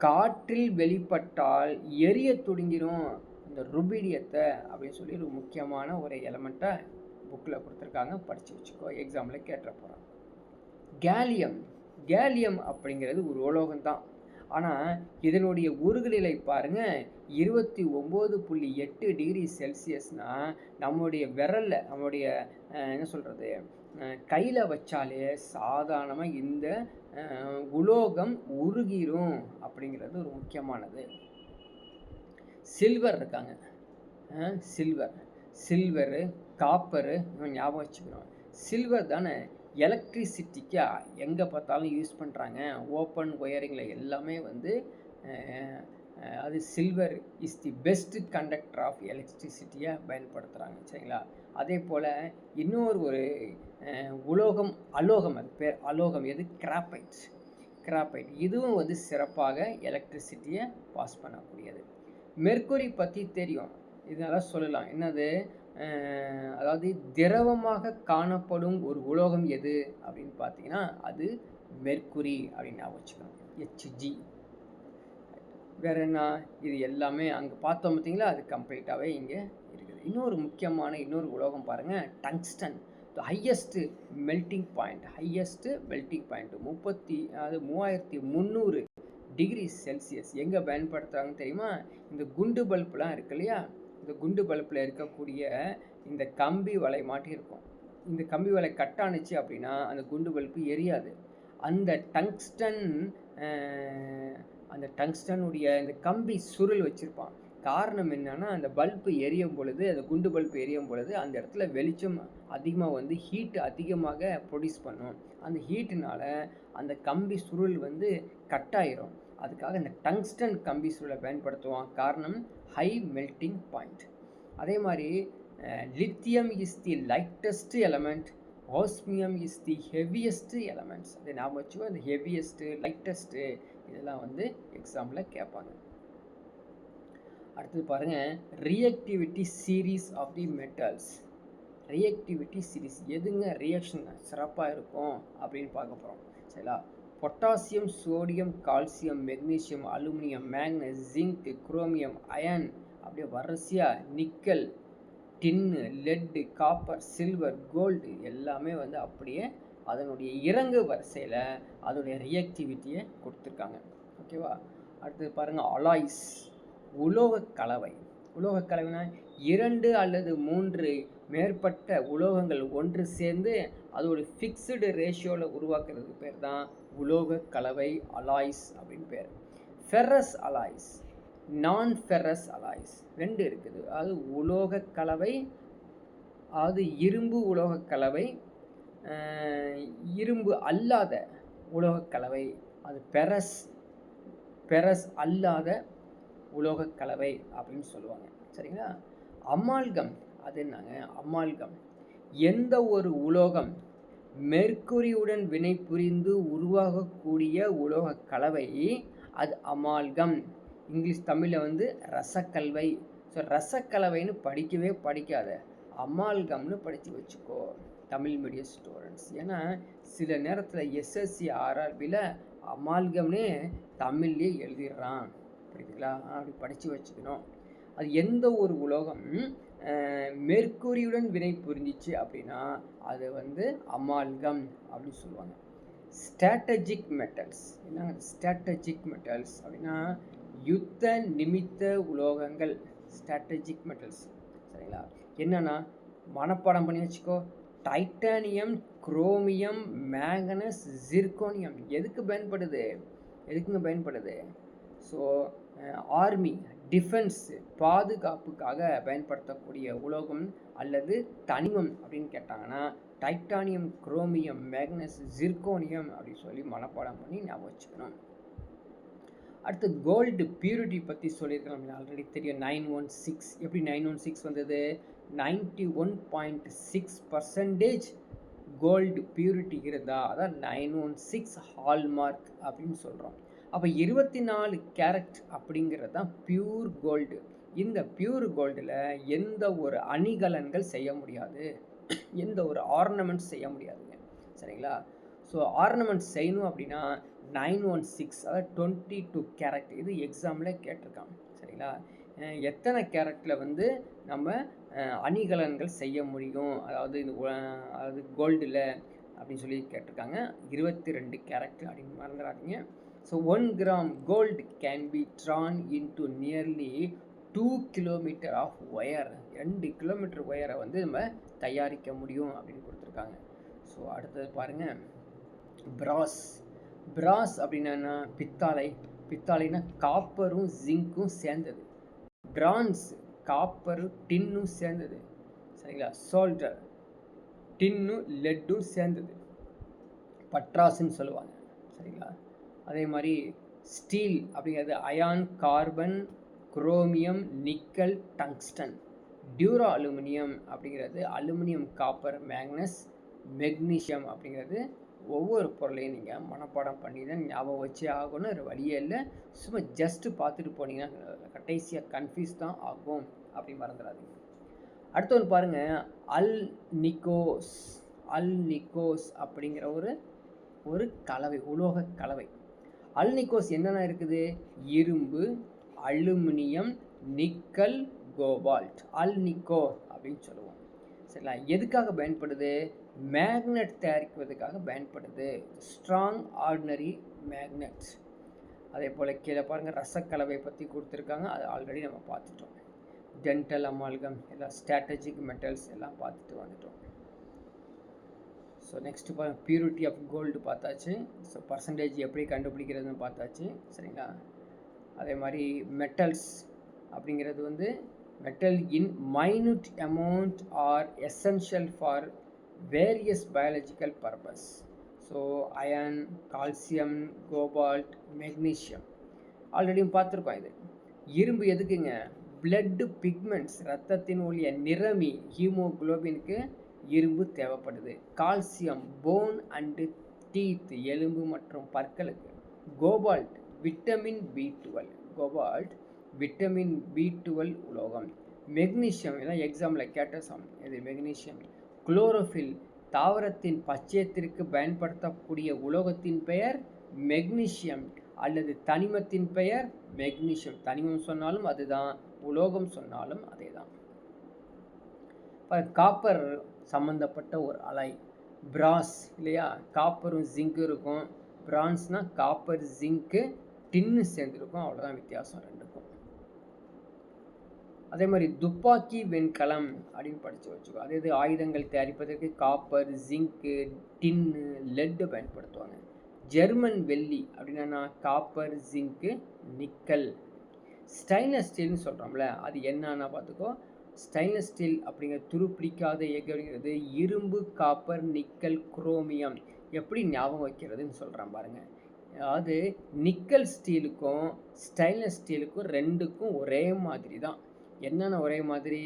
காற்றில் வெளிப்பட்டால் எரிய துடுங்கிடும் இந்த ருபீடியத்தை அப்படின்னு சொல்லி ஒரு முக்கியமான ஒரு எலமெண்ட்டை புக்கில் கொடுத்துருக்காங்க, படித்து வச்சுக்கோ, எக்ஸாம்பிள் கேட்ட போகிறாங்க. கேலியம். கேலியம் அப்படிங்கிறது ஒரு உலோகம் தான், ஆனால் இதனுடைய உருகுநிலை பாருங்கள் 29.8 டிகிரி செல்சியஸ்னால் நம்மளுடைய விரலில், நம்மளுடைய என்ன சொல்கிறது, கையில் வச்சாலே சாதாரணமாக இந்த உலோகம் உருகிரும் அப்படிங்கிறது ஒரு முக்கியமானது. சில்வர் இருக்காங்க, சில்வரு, காப்பரு ஞாபகம் வச்சுக்கிறோம். சில்வர் தானே எலக்ட்ரிசிட்டிக்கு எங்கே பார்த்தாலும் யூஸ் பண்ணுறாங்க, ஓப்பன் ஒயரிங்கில் எல்லாமே வந்து அது silver is the best conductor of எலக்ட்ரிசிட்டியை பயன்படுத்துகிறாங்க. சரிங்களா? அதே போல் இன்னொரு ஒரு உலோகம், அலோகம், அது பேர் அலோகம், எது? கிராப்பைட். இதுவும் வந்து சிறப்பாக எலக்ட்ரிசிட்டியை பாஸ் பண்ணக்கூடியது. மெர்க்குரி பற்றி தெரியும், இதனால் சொல்லலாம், என்னது, அதாவது திரவமாக காணப்படும் ஒரு உலோகம் எது அப்படின்னு பார்த்தீங்கன்னா அது மெர்க்குரி அப்படின்னு ஞாபகம் வச்சுக்கணும், Hg. வேற என்ன, இது எல்லாமே அங்கே பார்த்தோம் பார்த்தீங்களா, அது கம்ப்ளீட்டாகவே இங்கே இருக்குது. இன்னொரு முக்கியமான இன்னொரு உலோகம் பாருங்கள், tungsten. Highest melting point 3300 degree Celsius. எங்கே பயன்படுத்துகிறாங்கன்னு தெரியுமா? இந்த குண்டு பல்புலாம் இருக்கு இல்லையா, இந்த குண்டு பல்பில் இருக்கக்கூடிய இந்த கம்பி வலை மாட்டி இருக்கும், இந்த கம்பி வலை கட்டானுச்சு அப்படின்னா அந்த குண்டு பல்பு எரியாது. அந்த டங்ஸ்டனுடைய இந்த கம்பி சுருள் வச்சுருப்பான். காரணம் என்னன்னா, அந்த பல்பு எரியும் பொழுது, அந்த குண்டு பல்பு எரியும் பொழுது அந்த இடத்துல வெளிச்சம் அதிகமாக வந்து ஹீட் அதிகமாக ப்ரொடியூஸ் பண்ணும். அந்த ஹீட்டுனால அந்த கம்பி சுருள் வந்து கட்டாயிரும். அதுக்காக இந்த டங்ஸ்டன் கம்பி சுருளை பயன்படுத்துவான். காரணம் ஹை மெல்ட்டிங் பாயிண்ட். அதே மாதிரி lithium is the lightest element, osmium is the heaviest elements. அதை ஞாபகம் வச்சுக்கோ, அந்த ஹெவியஸ்ட்டு, லைட்டஸ்ட்டு இதெல்லாம் வந்து எக்ஸாம்பிளில் கேட்பாங்க. அடுத்தது பாருங்கள், reactivity series of the metals. Reactivity series எதுங்க ரியாக்ஷன் சிறப்பாக இருக்கும் அப்படின்னு பார்க்க போகிறோம். சரிங்களா? Potassium, sodium, calcium, magnesium, aluminium, manganese, zinc, chromium, iron, அப்படியே வரிசையாக nickel, tin, lead, copper, silver, gold எல்லாமே வந்து அப்படியே அதனுடைய இறங்கு வரிசையில் அதனுடைய ரியாக்டிவிட்டியை கொடுத்துருக்காங்க. ஓகேவா? அடுத்தது பாருங்கள், அலாய்ஸ், உலோக கலவை. உலோக கலவைனா 2 அல்லது 3 மேற்பட்ட உலோகங்கள் ஒன்று சேர்ந்து அது ஒரு ஃபிக்ஸ்டு ரேஷியோவில் உருவாக்குறதுக்கு பேர் தான் உலோக கலவை, அலாய்ஸ் அப்படின்னு பேர். ஃபெரஸ் அலாய்ஸ், நான் ஃபெரஸ் அலாய்ஸ் 2 இருக்குது. அது உலோக கலவை, அது இரும்பு உலோக கலவை, இரும்பு அல்லாத உலோக கலவை, அது பெரஸ் அல்லாத உலோக கலவை அப்படின்னு சொல்லுவாங்க. சரிங்களா? அமால்கம், அது என்னங்க அமால்கம்? எந்த ஒரு உலோகம் மெர்க்குரியுடன் வினை புரிந்து உருவாகக்கூடிய உலோக கலவை அது அமால்கம். இங்கிலீஷ் தமிழில் வந்து ரசக்கலவை. ஸோ ரசக்கலவைன்னு படிக்கவே படிக்காத, அமால்கம்னு படித்து வச்சுக்கோ தமிழ் மீடியம் ஸ்டூடெண்ட்ஸ். ஏன்னா சில நேரத்தில் எஸ்எஸ்சி ஆர்ஆர்பியில் அமால்கம்னே தமிழ்லேயே எழுதிடுறான். புரியுதுங்களா? அப்படி படித்து வச்சுக்கணும். அது எந்த ஒரு உலோகம் மெர்க்குரியுடன் வினை புரிஞ்சிச்சு அப்படின்னா அது வந்து அமால்கம் அப்படின்னு சொல்லுவாங்க. ஸ்ட்ராட்டஜிக் மெட்டல்ஸ், என்னங்க ஸ்ட்ராட்டஜிக் மெட்டல்ஸ் அப்படின்னா யுத்த நிமித்த உலோகங்கள், ஸ்ட்ராட்டஜிக் மெட்டல்ஸ். சரிங்களா? என்னன்னா மனப்பாடம் பண்ணி வச்சுக்கோ. டைட்டானியம், குரோமியம், மேங்கனஸ், ஜிர்கோனியம் எதுக்கு பயன்படுது? எதுக்குங்க பயன்படுது? ஸோ ஆர்மி, டிஃபென்ஸ், பாதுகாப்புக்காக பயன்படுத்தக்கூடிய உலோகம் அல்லது தனிமம் அப்படின்னு கேட்டாங்கன்னா டைட்டானியம், குரோமியம், மேக்னஸ், ஜிர்கோனியம் அப்படின்னு சொல்லி மனப்பாடம் பண்ணி ஞாபகம் வச்சுக்கணும். அடுத்து கோல்டு பியூரிட்டி பற்றி சொல்லியிருக்கோம். ஆல்ரெடி தெரியும் 916. எப்படி 916 வந்தது? 91.6% கோல்டு பியூரிட்டி இருந்தால் அதான் 916 ஹால்மார்க் அப்படின்னு சொல்கிறோம். அப்போ 24 கேரட் அப்படிங்கிறது தான் பியூர் கோல்டு. இந்த பியூர் கோல்டில் எந்த ஒரு அணிகலன்கள் செய்ய முடியாது, எந்த ஒரு ஆர்னமெண்ட்ஸ் செய்ய முடியாதுங்க. சரிங்களா? ஸோ ஆர்னமெண்ட்ஸ் செய்யணும் அப்படின்னா 916, அதாவது 22 கேரட். இது எக்ஸாமில் கேட்டிருக்காங்க. சரிங்களா? எத்தனை கேரட்டில் வந்து நம்ம அணிகலன்கள் செய்ய முடியும், அதாவது கோல்டில் அப்படின்னு சொல்லி கேட்டிருக்காங்க. 22 கேரட் அப்படின்னு மறந்துடாதீங்க. So 1 gram gold can be drawn into nearly 2 kilometer of wire. 2 kilometre ஒயரை வந்து நம்ம தயாரிக்க முடியும் அப்படின்னு கொடுத்துருக்காங்க. ஸோ அடுத்தது பாருங்கள், பிராஸ் அப்படின்னா பித்தாளை. பித்தாளைனா காப்பரும் ஜிங்க்கும் சேர்ந்தது. பிரான்ஸ் காப்பரும் டின்னும் சேர்ந்தது. சரிங்களா? சோல்டர் டின்னும் லெட்டும் சேர்ந்தது, பட்ராஸ்ன்னு சொல்லுவாங்க. சரிங்களா? அதே மாதிரி ஸ்டீல் அப்படிங்கிறது iron, carbon, chromium, nickel, tungsten. Duralumin அப்படிங்கிறது அலுமினியம், காப்பர், மேக்னஸ், மெக்னீஷியம் அப்படிங்கிறது. ஒவ்வொரு பொருளையும் நீங்கள் மனப்பாடம் பண்ணி தான் ஞாபகம் வச்சே ஆகணும். ஒரு வழியே இல்லை. சும்மா ஜஸ்ட்டு பார்த்துட்டு போனீங்கன்னா கடைசியாக கன்ஃபியூஸ் தான் ஆகும். அப்படி மறந்துடாதீங்க. அடுத்த ஒன்று பாருங்கள், அல்நிக்கோஸ் அப்படிங்கிற ஒரு கலவை, உலோக கலவை. அல்நிக்கோஸ் என்னென்ன இருக்குது? இரும்பு, அலுமினியம், நிக்கல், கோபால்ட். அல்நிக்கோ அப்படின்னு சொல்லுவோம். சரிங்களா? எதுக்காக பயன்படுது? மேக்னெட் தயாரிப்பதற்காக பயன்படுது. Strong ordinary magnet. அதே போல் கீழே பாருங்கள், ரசக்கலவை பற்றி கொடுத்துருக்காங்க. அது ஆல்ரெடி நம்ம பார்த்துட்டோம். டென்டல், அமால்கம், எல்லாம் ஸ்ட்ராட்டஜிக் மெட்டல்ஸ் எல்லாம் பார்த்துட்டு வந்துட்டோம். ஸோ நெக்ஸ்ட்டு பாருங்கள், பியூரிட்டி ஆஃப் கோல்டு பார்த்தாச்சு. ஸோ பர்சன்டேஜ் எப்படி கண்டுபிடிக்கிறதுன்னு பார்த்தாச்சு. சரிங்களா? அதே மாதிரி மெட்டல்ஸ் அப்படிங்கிறது வந்து metal in minute amount are essential for various biological purpose. So iron, calcium, cobalt, magnesium ஆல்ரெடியும் பார்த்துருக்கோம். இது இரும்பு எதுக்குங்க? பிளட்டு பிக்மெண்ட்ஸ், ரத்தத்தின் ஒளிய நிறமி, ஹீமோகுளோபினுக்கு இரும்பு தேவைப்படுது. கால்சியம் போன் அண்டு டீத், எலும்பு மற்றும் பற்களுக்கு. Cobalt vitamin B12. Cobalt vitamin B12 உலோகம். மெக்னீஷியம் இதெல்லாம் எக்ஸாமில் கேட்ட சம். இது மெக்னீஷியம். குளோரோஃபில் தாவரத்தின் பச்சையத்திற்கு பயன்படுத்தக்கூடிய உலோகத்தின் பெயர் மெக்னீசியம் அல்லது தனிமத்தின் பெயர் மெக்னீசியம். தனிமம் சொன்னாலும் அதுதான், உலோகம் சொன்னாலும் அதே தான். காப்பர் சம்மந்தப்பட்ட ஒரு அலை பிராஸ் இல்லையா, காப்பரும் ஜிங்கு இருக்கும். பிரான்ஸ்னால் காப்பர் ஜிங்க்கு டின்னு சேர்ந்துருக்கும், அவ்வளோதான் வித்தியாசம் ரெண்டுக்கும். அதே மாதிரி துப்பாக்கி வெண்கலம் அப்படின்னு படித்து வச்சுக்கோ. அதே ஆயுதங்கள் தயாரிப்பதற்கு காப்பர் ஜிங்க்கு டின்னு லெட்டு பயன்படுத்துவாங்க. ஜெர்மன் வெள்ளி அப்படின்னா காப்பர் ஜிங்க்கு நிக்கல். ஸ்டைன்லெஸ் ஸ்டீல்னு சொல்கிறோம்ல, அது என்னன்னா பார்த்துக்கோ. ஸ்டைன்லெஸ் ஸ்டீல் அப்படிங்கிற துருப்பிடிக்காத எஃகு அப்படிங்கிறது இரும்பு, காப்பர், நிக்கல், குரோமியம். எப்படி ஞாபகம் வைக்கிறதுன்னு சொல்கிறேன் பாருங்கள். அதாவது நிக்கல் ஸ்டீலுக்கும் ஸ்டைன்லெஸ் ஸ்டீலுக்கும் ரெண்டுக்கும் ஒரே மாதிரி தான். என்னென்ன ஒரே மாதிரி?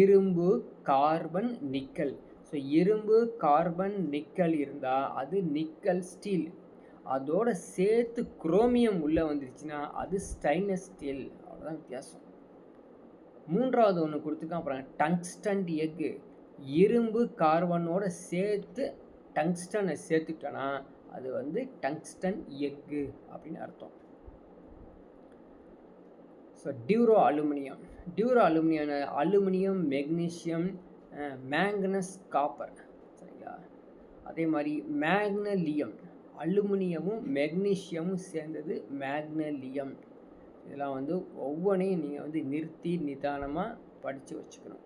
இரும்பு, கார்பன், நிக்கல். ஸோ இரும்பு, கார்பன், நிக்கல் இருந்தால் அது நிக்கல் ஸ்டீல். அதோட சேர்த்து குரோமியம் உள்ளே வந்துருச்சுன்னா அது ஸ்டைன்லெஸ் ஸ்டீல். அவ்வளோதான் வித்தியாசம். மூன்றாவது ஒன்று கொடுத்துருக்கான் அப்புறம் டங்ஸ்டன் எஃகு. இரும்பு கார்பனோட சேர்த்து டங்ஸ்டனை சேர்த்துட்டோன்னா அது வந்து டங்ஸ்டன் எஃகு அப்படின்னு அர்த்தம். So Duro aluminium. Duro aluminium, magnesium, manganese, copper. சரிங்களா? அதே மாதிரி மேக்னலியம். அலுமினியமும் மெக்னீசியமும் சேர்ந்தது மேக்னலியம். இதெல்லாம் வந்து ஒவ்வொன்றையும் நீங்கள் வந்து நிறுத்தி நிதானமாக படித்து வச்சுக்கணும்.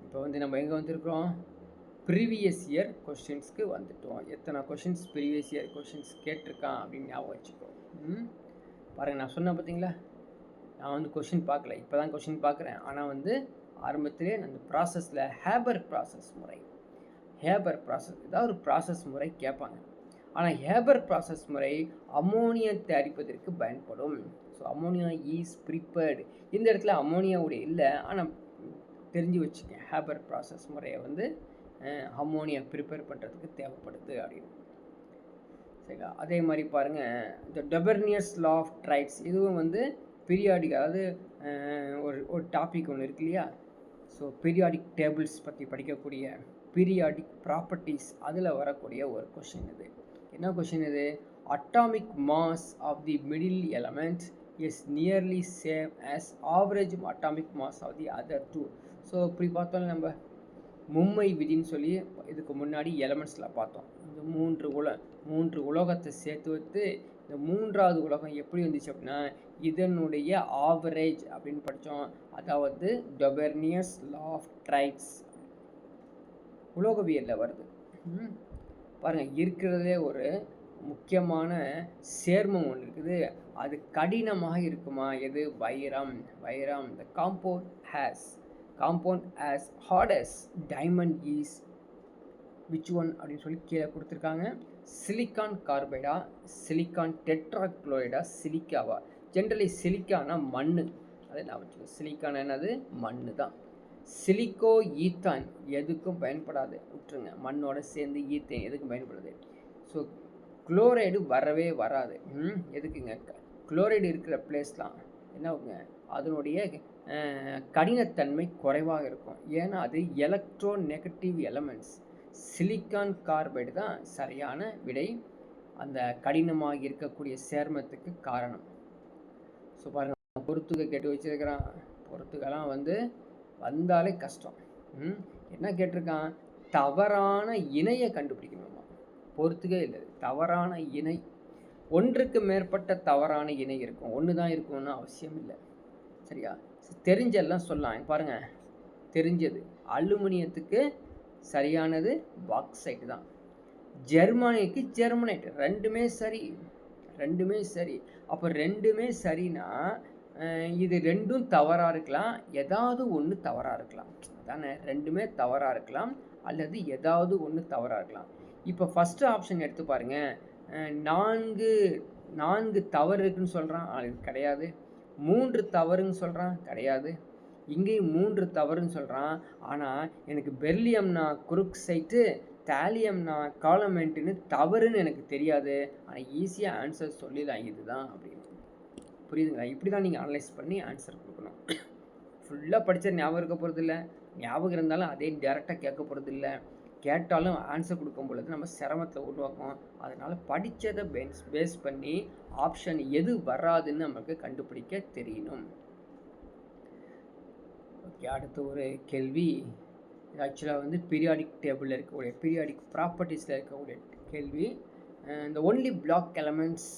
இப்போ வந்து நம்ம எங்கே வந்திருக்கிறோம்? ப்ரீவியஸ் இயர் கொஷின்ஸ்க்கு வந்துட்டோம். எத்தனை கொஷின்ஸ் ப்ரீவியஸ் இயர் கொஷின்ஸ் கேட்டிருக்கான் அப்படின்னு ஞாபகம் வச்சுக்கோ. பாருங்கள், நான் சொன்னேன் பார்த்தீங்களா, நான் வந்து கொஷின் பார்க்கல, இப்போ தான் கொஷின் பார்க்குறேன். ஆனால் வந்து ஆரம்பத்திலே அந்த ப்ராசஸில் ஹேபர் ப்ராசஸ் முறை, ஹேபர் ப்ராசஸ் ஏதாவது ஒரு ப்ராசஸ் முறை கேட்பாங்க. ஆனால் ஹேபர் ப்ராசஸ் முறை அம்மோனியா தயாரிப்பதற்கு பயன்படும். So ammonia is prepared. இந்த இடத்துல அம்மோனியாவுடைய இல்லை, ஆனால் தெரிஞ்சு வச்சுக்கேன், ஹேபர் ப்ராசஸ் முறையை வந்து அம்மோனியா ப்ரிப்பேர் பண்ணுறதுக்கு தேவைப்படுது அப்படின்னு. சரிங்களா? அதே மாதிரி பாருங்கள், இந்த டெபர்னியர்ஸ் லா ஆஃப் ட்ரைட்ஸ், இதுவும் வந்து பீரியாடிக், அதாவது ஒரு டாபிக் ஒன்று இருக்கு இல்லையா. ஸோ பீரியாடிக் டேபிள்ஸ் பற்றி படிக்கக்கூடிய பீரியாடிக் ப்ராப்பர்ட்டிஸ், அதில் வரக்கூடிய ஒரு கொஷின் இது. என்ன கொஷின் இது? Atomic mass of the middle element is nearly same as average atomic mass of the other two. So இப்படி பார்த்தோம், நம்ம மும்மை விதின்னு சொல்லி இதுக்கு முன்னாடி எலமெண்ட்ஸில் பார்த்தோம். இந்த மூன்று உலோகத்தை சேர்த்து வைத்து இந்த மூன்றாவது உலகம் எப்படி வந்துச்சு அப்படின்னா இதனுடைய ஆவரேஜ் அப்படின்னு படித்தோம். அதாவது டெபர்னியர்ஸ் லா ஆஃப் ட்ரைட்ஸ் உலோகவியலில் வருது. பாருங்கள், இருக்கிறதுலே ஒரு முக்கியமான சேர்மம் ஒன்று இருக்குது, அது கடினமாக இருக்குமா? எது? வைரம். வைரம். the compound as hard as diamond is which one அப்படின்னு சொல்லி கீழே கொடுத்துருக்காங்க. சிலிக்கான் கார்பைடா, சிலிக்கான் டெட்ராக்ளோரைடா, சிலிக்காவா? ஜென்ரலி சிலிக்கானா மண், அதை நான் வச்சுக்கோ. சிலிக்கான் என்னது? மண் தான். சிலிக்கோ ஈத்தான் எதுக்கும் பயன்படாது, விட்டுருங்க. மண்ணோட சேர்ந்து ஈத்தேன் எதுக்கும் பயன்படுது. ஸோ குளோரைடு வரவே வராது. எதுக்குங்க? குளோரைடு இருக்கிற பிளேஸ்லாம் என்னவுங்க, அதனுடைய கடினத்தன்மை குறைவாக இருக்கும். ஏன்னா அது electro negative elements. Silicon carbide தான் சரியான விடை, அந்த கடினமாக இருக்கக்கூடிய சேர்மத்துக்கு காரணம். ஸோ பாருங்கள், பொறுத்துக கேட்டு வச்சிருக்கிறான். பொறுத்துக்கெல்லாம் வந்து வந்தாலே கஷ்டம். என்ன கேட்டிருக்கான்? தவறான இணையை கண்டுபிடிக்கணுமா? பொறுத்துக்கே இல்லை, தவறான இணை. ஒன்றுக்கு மேற்பட்ட தவறான இணை இருக்கும், ஒன்று தான் இருக்கணும்னு அவசியம் இல்லை. சரியா? தெரிஞ்செல்லாம் சொல்லலாம். பாருங்கள், தெரிஞ்சது அலுமினியத்துக்கு சரியானது பாக்சைட் தான். ஜெர்மானிக்கு ஜெர்மனைட். ரெண்டுமே சரி, ரெண்டுமே சரி. அப்போ ரெண்டுமே சரினா இது ரெண்டும் தவறாக இருக்கலாம், ஏதாவது ஒன்று தவறாக இருக்கலாம் தானே. ரெண்டுமே தவறாக இருக்கலாம் அல்லது ஏதாவது ஒன்று தவறாக இருக்கலாம். இப்போ ஃபஸ்ட்டு ஆப்ஷன் எடுத்து பாருங்கள். நான்கு தவறு இருக்குன்னு சொல்கிறான், அது கிடையாது. 3 தவறுன்னு சொல்கிறான், கிடையாது. இங்கேயும் 3 தவறுன்னு சொல்கிறான். ஆனால் எனக்கு பெர்லியம்னா குருக்சைட்டு, தாலியம்னா காலமெண்ட்டுன்னு தவறுன்னு எனக்கு தெரியாது. ஆனால் ஈஸியாக ஆன்சர் சொல்லிடலாம், இதுதான் அப்படின்னு. புரியுதுங்களா? இப்படி தான் நீங்கள் அனலைஸ் பண்ணி ஆன்சர் கொடுக்கணும். ஃபுல்லாக படித்த ஞாபகம் இருக்க போகிறது இல்லை, ஞாபகம் இருந்தாலும் அதே டேரெக்டாக கேட்க போகிறது இல்லை. கேட்டாலும் ஆன்சர் கொடுக்கும் பொழுது நம்ம சிரமத்தில் உருவாக்கும். அதனால் படித்ததை பேஸ் பண்ணி ஆப்ஷன் எது வராதுன்னு நமக்கு கண்டுபிடிக்க தெரியணும். ஓகே, அடுத்த ஒரு கேள்வி. ஆக்சுவலாக வந்து பீரியாடிக் டேபிளில் இருக்கக்கூடிய பீரியாடிக் ப்ராப்பர்ட்டிஸில் இருக்கக்கூடிய கேள்வி. இந்த only block elements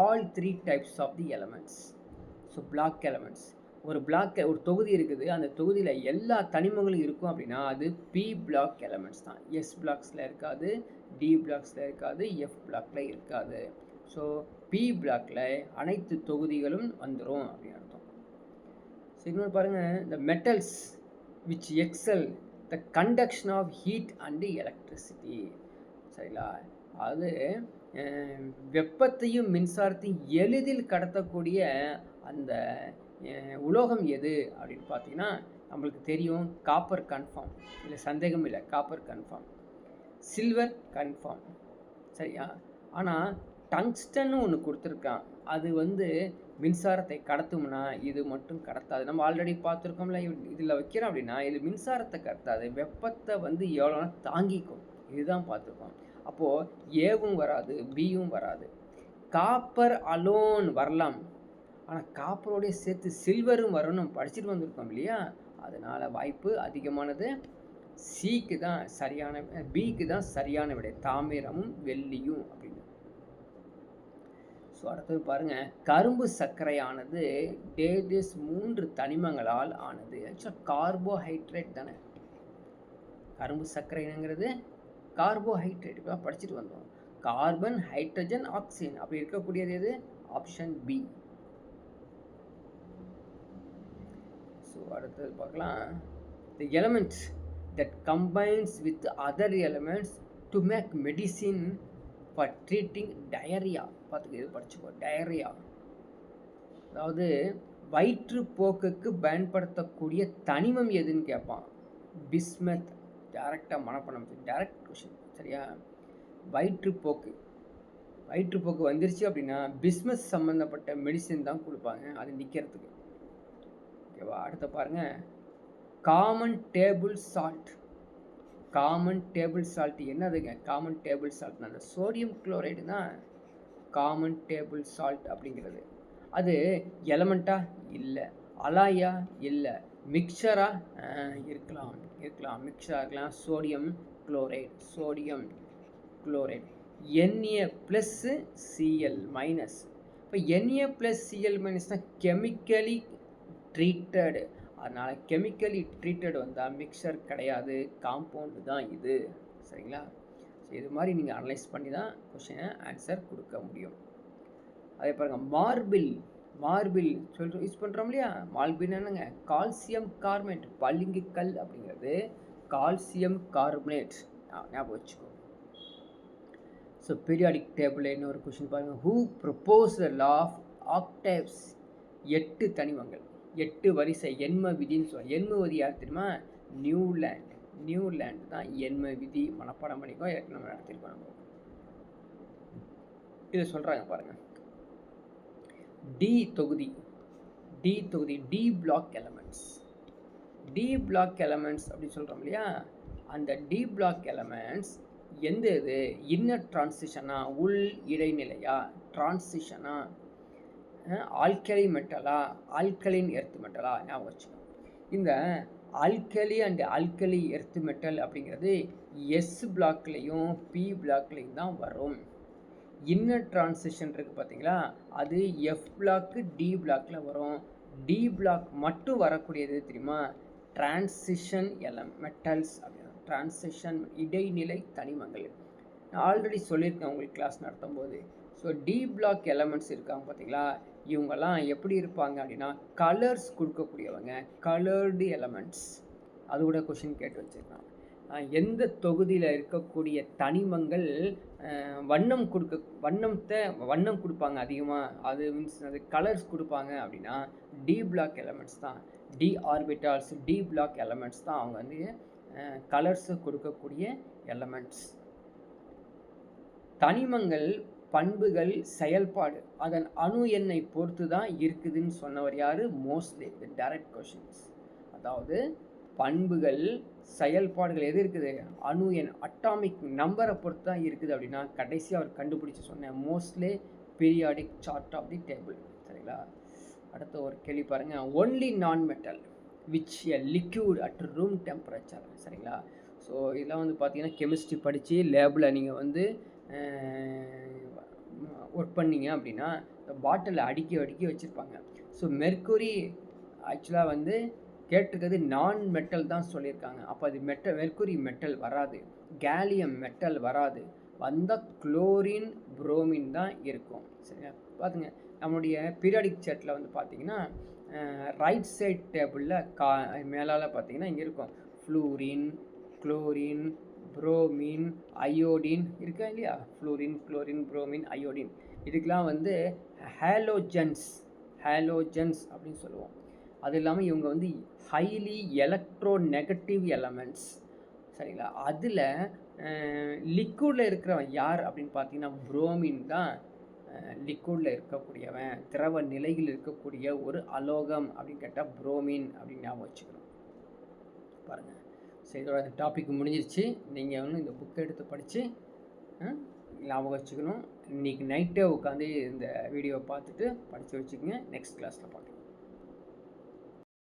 all 3 types of the elements. So block elements, ஒரு தொகுதி இருக்குது, அந்த தொகுதியில் எல்லா தனிமங்களும் இருக்கும் அப்படின்னா அது பி பிளாக் எலமெண்ட்ஸ் தான். எஸ் பிளாக்ஸில் இருக்காது, டி பிளாக்ஸில் இருக்காது, எஃப் பிளாக்ல இருக்காது. ஸோ பி பிளாக்ல அனைத்து தொகுதிகளும் வந்துடும் அப்படின்னு அர்த்தம். ஸோ இன்னொன்று பாருங்கள், இந்த metals which excel the conduction of heat and electricity. சரிங்களா, அது வெப்பத்தையும் மின்சாரத்தையும் எளிதில் கடத்தக்கூடிய அந்த உலோகம் எது அப்படின்னு பார்த்தீங்கன்னா நம்மளுக்கு தெரியும், காப்பர் கன்ஃபார்ம், இல்லை சந்தேகம் இல்லை, காப்பர் கன்ஃபார்ம். சில்வர் கன்ஃபார்ம், சரியா. ஆனால் டங்ஸ்டன் ஒன்று கொடுத்துருக்கான், அது வந்து மின்சாரத்தை கடத்தும்னா இது மட்டும் கடத்தாது. நம்ம ஆல்ரெடி பார்த்துருக்கோம்ல, இதில் வைக்கிறோம் அப்படின்னா இது மின்சாரத்தை கடத்தாது, வெப்பத்தை வந்து எவ்வளோனா தாங்கிக்கும், இதுதான் பார்த்துருக்கோம். அப்போது ஏவும் வராது, பியும் வராது. காப்பர் அலோன் வரலாம், ஆனால் காப்பரோடைய சேர்த்து சில்வரும் வரணும் நம்ம படிச்சுட்டு வந்திருக்கோம் இல்லையா. அதனால் வாய்ப்பு அதிகமானது சிக்கு தான் சரியான, பிக்கு தான் சரியான விடை, தாமிரமும் வெள்ளியும் அப்படின்னு. ஸோ அடுத்தது பாருங்கள், கரும்பு சர்க்கரையானது டேஜஸ் 3 தனிமங்களால் ஆனது. ஆக்சுவலாக கார்போஹைட்ரேட் தானே கரும்பு சர்க்கரைங்கிறது, கார்போஹைட்ரேட் இப்போ படிச்சுட்டு வந்தோம். கார்பன், ஹைட்ரஜன், ஆக்சிஜன் அப்படி இருக்கக்கூடியது எது? Option B. ஸோ அடுத்தது பார்க்கலாம், the elements that combines with other elements to make medicine for treating diarrhoea. பார்த்துக்க, இது படிச்சுக்கோ, டயரியா அதாவது வயிற்றுப்போக்குக்கு பயன்படுத்தக்கூடிய தனிமம் எதுன்னு கேட்பான். பிஸ்மத், டேரெக்டாக மனப்பணம், டேரக்ட் கொஷின், சரியா. வயிற்றுப்போக்கு வந்துருச்சு அப்படின்னா பிஸ்மஸ் சம்மந்தப்பட்ட மெடிசின் தான் கொடுப்பாங்க, அது நிற்கிறதுக்கு. ஓகேவா, அடுத்த பாருங்கள், common table salt. Common table salt என்னதுங்க? காமன் டேபிள் சால்ட் அந்த சோடியம் குளோரைடு தான் காமன் டேபிள் சால்ட் அப்படிங்கிறது. அது எலமெண்ட்டா? இல்லை. அலாயா? இல்லை. மிக்சரா? இருக்கலாம், மிக்சராக இருக்கலாம். Sodium chloride. Na+Cl-. இப்போ Na+Cl- தான் கெமிக்கலி ட்ரீட்டடு. அதனால் கெமிக்கலி ட்ரீட்டட் வந்தால் மிக்சர் கிடையாது, காம்பவுண்டு தான் இது, சரிங்களா. ஸோ இது மாதிரி நீங்கள் அனலைஸ் பண்ணி தான் கொஷினை ஆன்சர் கொடுக்க முடியும். அதே பாருங்கள், மார்பிள் சொல்லிட்டு யூஸ் பண்ணுறோம் இல்லையா. மார்பிள் என்னங்க? கால்சியம் கார்பனேட், பளிங்கு கல் அப்படிங்கிறது கால்சியம் கார்பனேட், ஞாபகம் வச்சுக்கோ. ஸோ பீரியாடிக் டேபிளில் இன்னொரு கொஷின் பாருங்கள், who propose the law of octaves. 8 தனிமங்கள், 8 வரிசை, எண்ம விதின்னு சொல்லுவாங்க. எண்ம விதி யார் தெரியுமா? நியூலாண்ட் தான் எண்ம விதி. மனப்பாடம் பண்ணிக்கோ, நம்ம நடத்திருக்கோம். நம்ம இதை சொல்கிறாங்க பாருங்கள், டி தொகுதி, D block elements. D block elements அப்படின்னு சொல்கிறோம் இல்லையா. அந்த டி பிளாக் எலமெண்ட்ஸ் எந்த இது? இன்னர் டிரான்சிஷனா, உள் இடைநிலையா, டிரான்சிஷனா, ஆல்கலி மெட்டலா, ஆல்கலின் எர்த் மெட்டலா, ஞாபகம் வச்சுக்கணும். இந்த alkali and alkali earth metal அப்படிங்கிறது எஸ் பிளாக்லேயும் பி பிளாக்லேயும் தான் வரும். இன்னர் டிரான்சிஷன் இருக்குது பார்த்தீங்களா, அது எஃப் பிளாக்கு டி பிளாக்கில் வரும். டி பிளாக் மட்டும் வரக்கூடியது தெரியுமா? டிரான்சிஷன் மெட்டல்ஸ் அப்படின்னா, டிரான்சிஷன் இடைநிலை தனிமங்கள். நான் ஆல்ரெடி சொல்லியிருக்கேன் உங்களுக்கு கிளாஸ் நடத்தும் போது. ஸோ டி பிளாக் எலமெண்ட்ஸ் இருக்காங்க பார்த்தீங்களா, இவங்கெல்லாம் எப்படி இருப்பாங்க அப்படின்னா கலர்ஸ் கொடுக்கக்கூடியவங்க, கலர்டு எலமெண்ட்ஸ். அது கூட கொஷின் கேட்டு வச்சுருக்கான். எந்த தொகுதியில் இருக்கக்கூடிய தனிமங்கள் வண்ணம் கொடுப்பாங்க அதிகமாக, அது மீன்ஸ் அது கலர்ஸ் கொடுப்பாங்க அப்படின்னா டி பிளாக் எலமெண்ட்ஸ் தான். D orbitals, D block elements தான் அவங்க வந்து கலர்ஸை கொடுக்கக்கூடிய எலமெண்ட்ஸ். தனிமங்கள் பண்புகள் செயல்பாடு அதன் அணு எண்ணை பொறுத்து தான் இருக்குதுன்னு சொன்னவர் யார்? Mostly direct questions. அதாவது பண்புகள் செயல்பாடுகள் எது இருக்குது, அணு எண் அட்டாமிக் நம்பரை பொறுத்து தான் இருக்குது அப்படின்னா கடைசியாக அவர் கண்டுபிடிச்சி சொன்னேன் mostly periodic chart of the table. சரிங்களா? அடுத்த ஒரு கேள்வி பாருங்கள். Only non metal which a liquid at room temperature. சரிங்களா? ஸோ இதெல்லாம் வந்து பார்த்தீங்கன்னா கெமிஸ்ட்ரி படித்து லேபில் நீங்கள் வந்து ஒர்க் பண்ணிங்க அப்படின்னா இந்த பாட்டிலில் அடுக்கி வச்சுருப்பாங்க. ஸோ மெர்க்குரி ஆக்சுவலாக வந்து கேட்டிருக்கிறது நான் மெட்டல் தான் சொல்லியிருக்காங்க. அப்போ அது மெர்க்குரி மெட்டல் வராது, கேலியம் மெட்டல் வராது, வந்தால் குளோரின் புரோமின் தான் இருக்கும். சரியா? பார்த்துங்க, நம்மளுடைய பீரியாடிக் சார்ட்டில் வந்து பார்த்தீங்கன்னா ரைட் சைட் டேபிளில் மேலால் பார்த்தீங்கன்னா இங்கே இருக்கும் ஃப்ளூரின், குளோரின், புரோமின், அயோடின் இருக்கா இல்லையா? ஃப்ளூரின், குளோரின், புரோமின், அயோடின் இதுக்கெலாம் வந்து ஹேலோஜன்ஸ் அப்படின்னு சொல்லுவோம். அது இல்லாமல் இவங்க வந்து ஹைலி எலக்ட்ரோ நெகட்டிவ் எலமெண்ட்ஸ். சரிங்களா? அதில் லிக்விடில் இருக்கிறவன் யார் அப்படின்னு பார்த்தீங்கன்னா புரோமின் தான் லிக்விடில் இருக்கக்கூடியவன், திரவ நிலையில் இருக்கக்கூடிய ஒரு அலோகம் அப்படின்னு கேட்டால் புரோமின் அப்படின்னு ஞாபகம் வச்சுக்கணும். பாருங்கள். ஸோ இதோட அந்த டாபிக் முடிஞ்சிருச்சு. நீங்கள் வந்து இந்த புக்கை எடுத்து படித்து ஞாபகம் வச்சுக்கணும். இன்றைக்கி நைட்டே உட்காந்து இந்த வீடியோவை பார்த்துட்டு படித்து வச்சுக்கோங்க. நெக்ஸ்ட் கிளாஸில் பார்க்கலாம்.